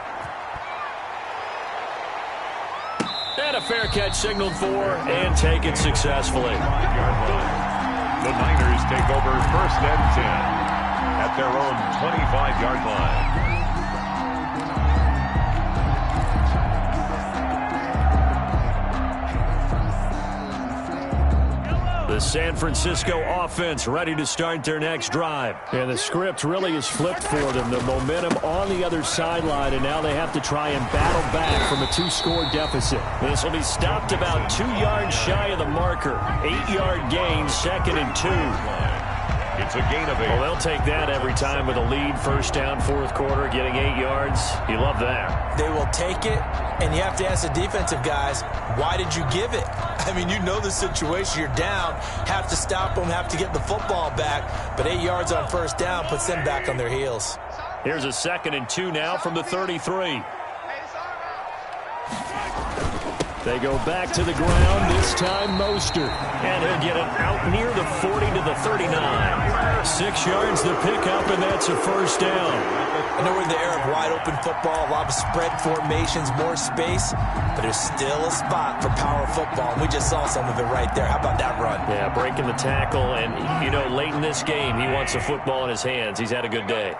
And a fair catch signaled for and taken successfully. The Niners take over 1st and 10. At their own 25-yard line. The San Francisco offense ready to start their next drive. And the script really is flipped for them. The momentum on the other sideline, and now they have to try and battle back from a 2-score deficit. This will be stopped about 2 yards shy of the marker. 8-yard gain, 2nd and 2. It's a gain of 8. Well, they'll take that every time with a lead. First down, fourth quarter, getting 8 yards. You love that. They will take it, and you have to ask the defensive guys, why did you give it? I mean, you know the situation. You're down, have to stop them, have to get the football back. But 8 yards on first down puts them back on their heels. Here's a 2nd and 2 now from the 33. They go back to the ground, this time Mostert. And he'll get it out near the 40 to the 39. 6 yards the pickup, and that's a first down. I know we're in the era of wide-open football, a lot of spread formations, more space, but there's still a spot for power football, and we just saw some of it right there. How about that run? Yeah, breaking the tackle, and, you know, late in this game, he wants the football in his hands. He's had a good day.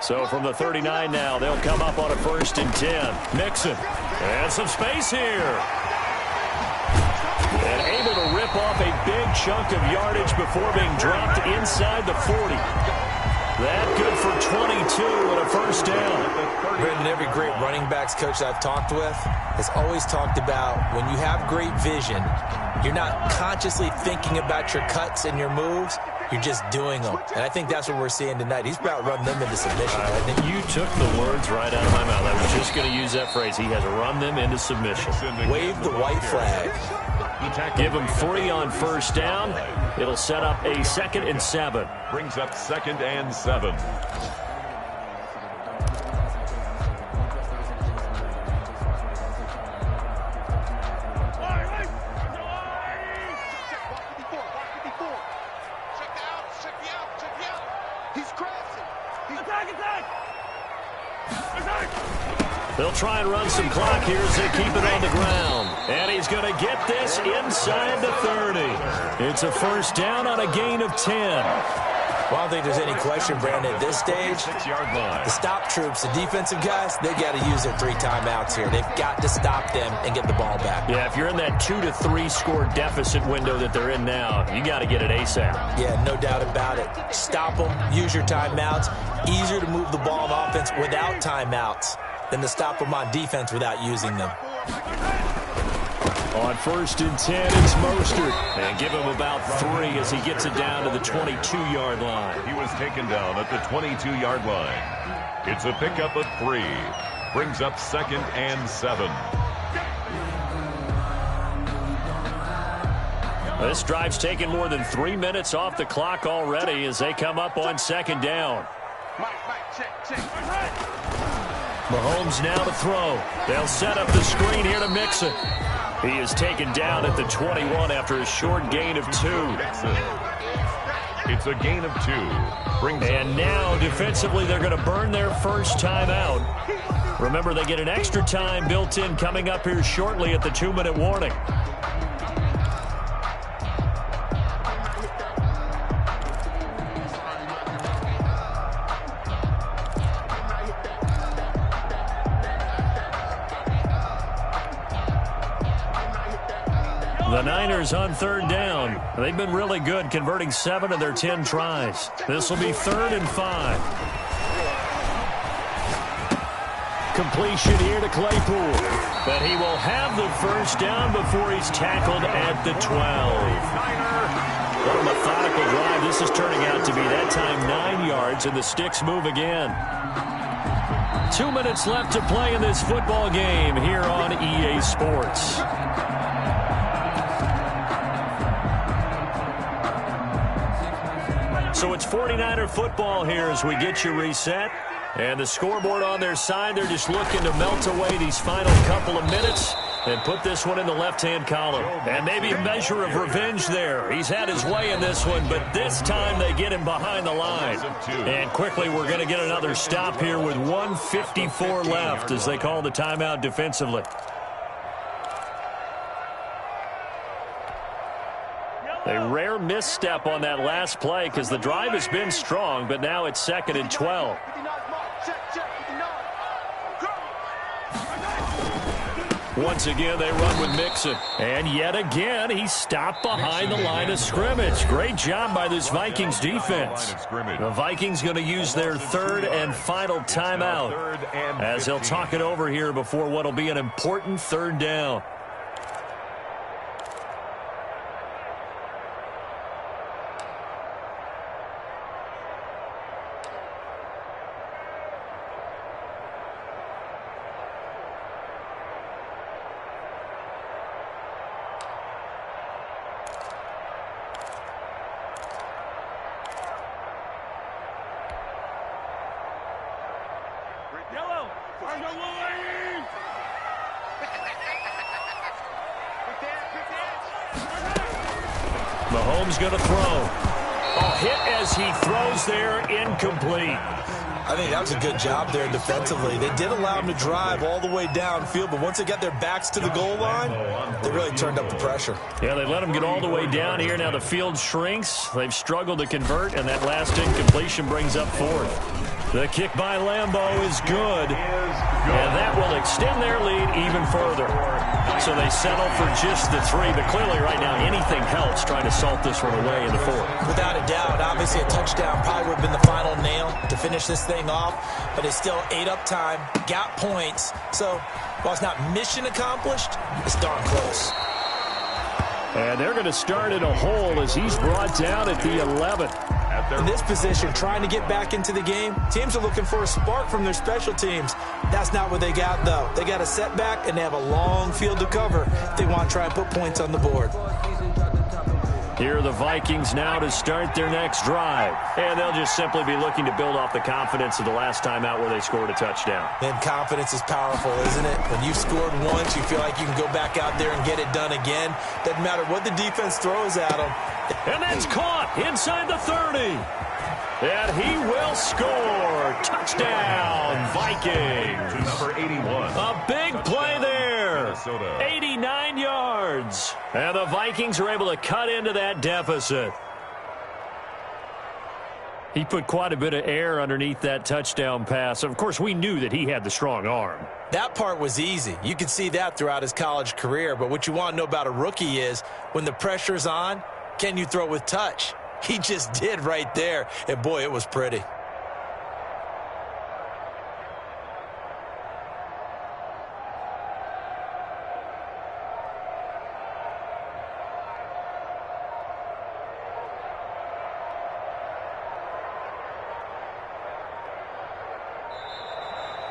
So from the 39 now, they'll come up on a 1st and 10. Mixon, and some space here. And able to rip off a big chunk of yardage before being dropped inside the 40. That good for 22 and a first down. Brandon, every great running backs coach I've talked with has always talked about when you have great vision, you're not consciously thinking about your cuts and your moves. You're just doing them. And I think that's what we're seeing tonight. He's about run them into submission. You took the words right out of my mouth. I was just going to use that phrase. He has run them into submission. Wave the white flag. Give him 3 on first down. It'll set up a 2nd and 7. Brings up 2nd and 7. They'll try and run some clock here as they keep it on the ground. And he's going to get this inside the 30. It's a first down on a gain of 10. Well, I don't think there's any question, Brandon, at this stage, the stop troops, the defensive guys, they got to use their 3 timeouts here. They've got to stop them and get the ball back. Yeah, if you're in that 2 to 3 score deficit window that they're in now, you got to get it ASAP. Yeah, no doubt about it. Stop them, use your timeouts. Easier to move the ball on offense without timeouts than to stop them on defense without using them. On 1st and 10, it's Mostert. And give him about 3 as he gets it down to the 22-yard line. He was taken down at the 22-yard line. It's a pickup of 3. Brings up 2nd and 7. This drive's taken more than 3 minutes off the clock already as they come up on 2nd down. Mahomes now to throw. They'll set up the screen here to Mixon. He is taken down at the 21 after a short gain of 2. It's a gain of 2. And now, defensively, they're going to burn their first time out. Remember, they get an extra time built in coming up here shortly at the 2-minute warning. The Niners on 3rd down. They've been really good, converting 7 of their 10 tries. This will be 3rd and 5. Completion here to Claypool. But he will have the first down before he's tackled at the 12. What a methodical drive this is turning out to be. That time 9 yards, and the sticks move again. 2 minutes left to play in this football game here on EA Sports. So it's 49er football here as we get you reset. And the scoreboard on their side, they're just looking to melt away these final couple of minutes and put this one in the left-hand column. And maybe a measure of revenge there. He's had his way in this one, but this time they get him behind the line. And quickly we're going to get another stop here with 1:54 left as they call the timeout defensively. A rare misstep on that last play because the drive has been strong, but now it's 2nd and 12. Once again, they run with Mixon. And yet again, he's stopped behind the line of scrimmage. Great job by this Vikings defense. The Vikings going to use their 3rd and final timeout as they'll talk it over here before what will be an important 3rd down. Mahomes going to throw. Oh, hit as he throws there, incomplete. I think that was a good job there defensively. They did allow them to drive all the way downfield, but once they got their backs to the goal line, they really turned up the pressure. Yeah, they let them get all the way down here. Now the field shrinks. They've struggled to convert, and that last incompletion brings up fourth. The kick by Lambeau is good, and that will extend their lead even further. So they settle for just the 3, but clearly right now anything helps trying to salt this one away in the fourth. Without a doubt, obviously a touchdown probably would have been the final nail to finish this thing off, but they still ate up time, got points. So while it's not mission accomplished, it's darn close. And they're going to start in a hole as he's brought down at the 11. In this position, trying to get back into the game, teams are looking for a spark from their special teams. That's not what they got, though. They got a setback, and they have a long field to cover if they want to try and put points on the board. Here are the Vikings now to start their next drive. And they'll just simply be looking to build off the confidence of the last time out where they scored a touchdown. And confidence is powerful, isn't it? When you've scored once, you feel like you can go back out there and get it done again. Doesn't matter what the defense throws at them. And that's caught inside the 30. And he will score. Touchdown, Vikings. Number 81. A big play there. Minnesota. 89 yards. And the Vikings are able to cut into that deficit. He put quite a bit of air underneath that touchdown pass. Of course, we knew that he had the strong arm. That part was easy. You could see that throughout his college career. But what you want to know about a rookie is when the pressure's on, can you throw with touch? He just did right there. And, boy, it was pretty.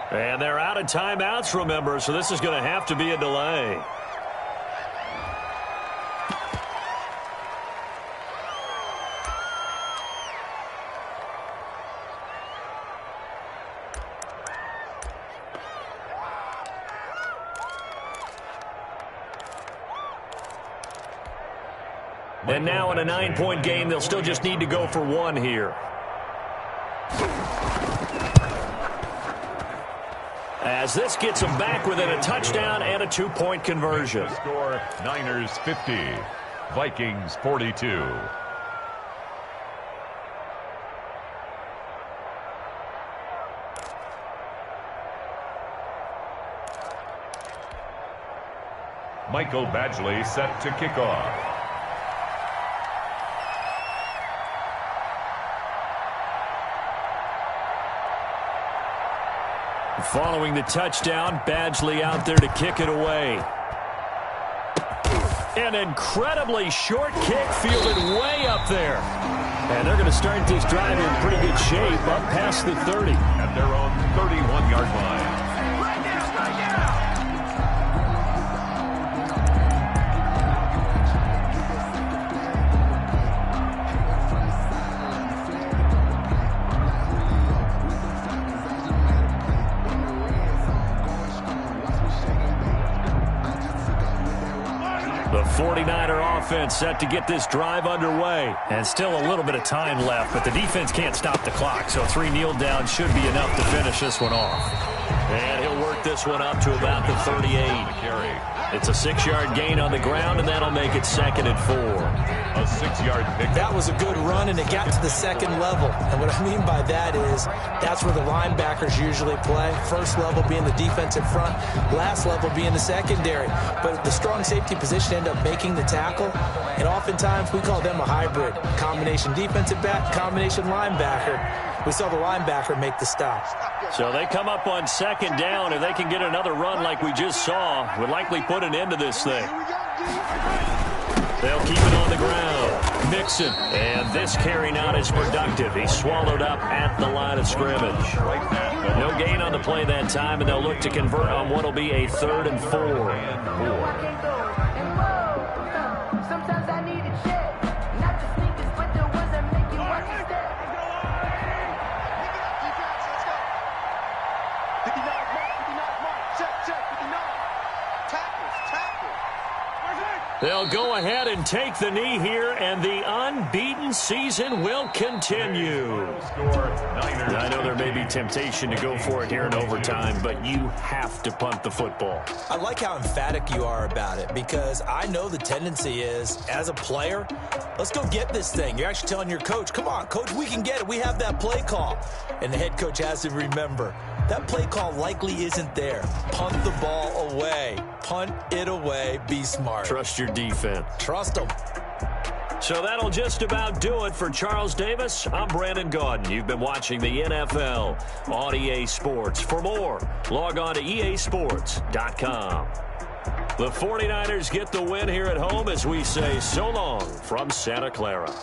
And they're out of timeouts, remember, so this is going to have to be a delay. And now in a 9-point game, they'll still just need to go for 1 here. As this gets them back within a touchdown and a 2-point conversion. Score, Niners 50, Vikings 42. Michael Badgley set to kick off. Following the touchdown, Badgley out there to kick it away. An incredibly short kick fielded way up there. And they're going to start this drive in pretty good shape up past the 30. At their own 31-yard line. The 49er offense set to get this drive underway. And still a little bit of time left, but the defense can't stop the clock. So 3 kneel downs should be enough to finish this one off. And he'll work this one up to about the 38. It's a 6-yard gain on the ground, and that'll make it 2nd and 4. A 6-yard pick. That was a good run, and it got to the 2nd level. And what I mean by that is that's where the linebackers usually play. First level being the defensive front, last level being the secondary. But the strong safety position ended up making the tackle, and oftentimes we call them a hybrid. Combination defensive back, combination linebacker. We saw the linebacker make the stop. So they come up on 2nd down. If they can get another run like we just saw, would likely put an end to this thing. They'll keep it on the ground. Mixon. And this carry not as productive. He's swallowed up at the line of scrimmage. No gain on the play that time, and they'll look to convert on what will be a 3rd and 4. They'll go ahead and take the knee here, and the unbeaten season will continue. I know there may be temptation to go for it here in overtime, but you have to punt the football. I like how emphatic you are about it, because I know the tendency is, as a player, let's go get this thing. You're actually telling your coach, come on, coach, we can get it. We have that play call. And the head coach has to remember, that play call likely isn't there. Punt the ball away. Punt it away. Be smart. Trust your defense. Trust them. So that'll just about do it for Charles Davis. I'm Brandon Gaudin. You've been watching the NFL on EA Sports. For more, log on to easports.com. The 49ers get the win here at home as we say so long from Santa Clara.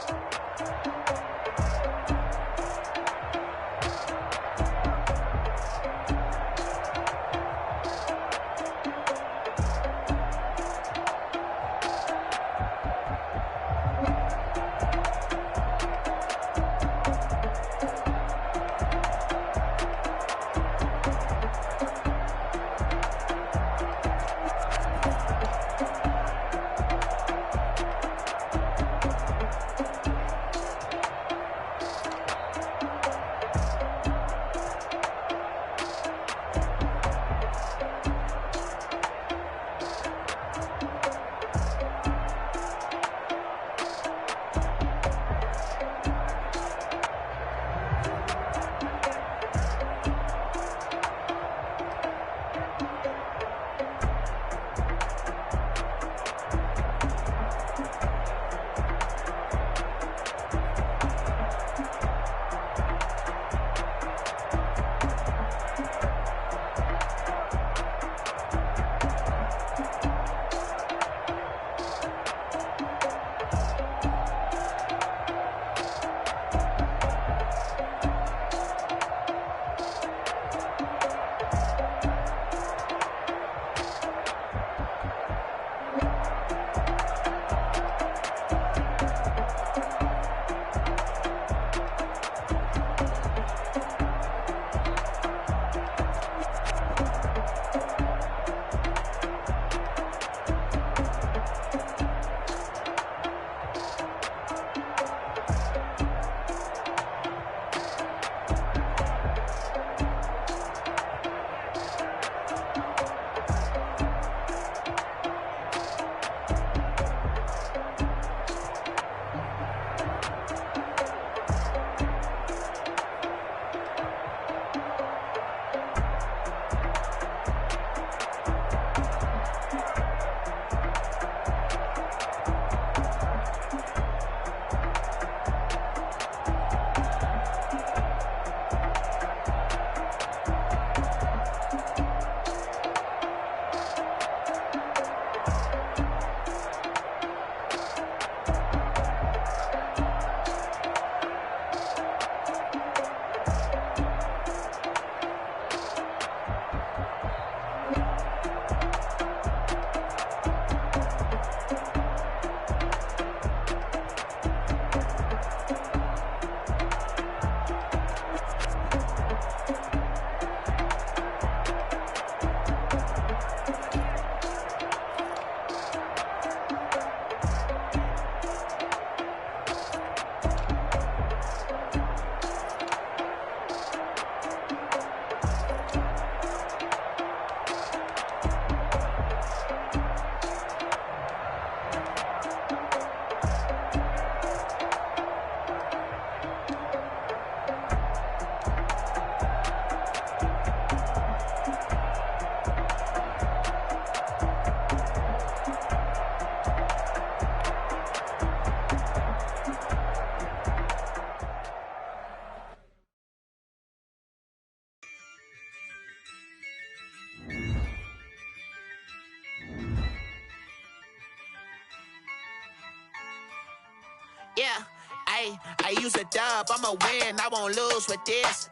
Yeah, I use a dub, I'ma win, I won't lose with this.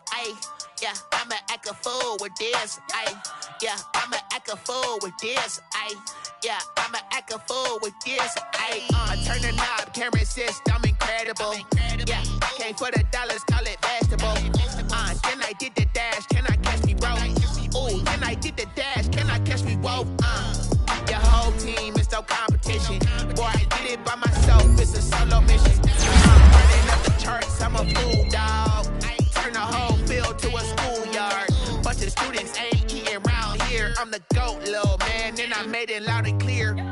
Yeah, I'ma act a fool with this. Yeah, I'ma act a fool with this. Yeah, I'ma act a fool with this. Turn the knob, camera assist, I'm incredible. Yeah, came for the dollars, call it vegetable. Then I did the dash, can I catch me, bro? Ooh, then I did the dash, can I catch me, whoa? Your whole team is no competition. solo mission. I'm running up the charts, I'm a fool, dog. Turn the whole field to a schoolyard. Bunch of students ain't eating round here. I'm the GOAT, little man, and I made it loud and clear.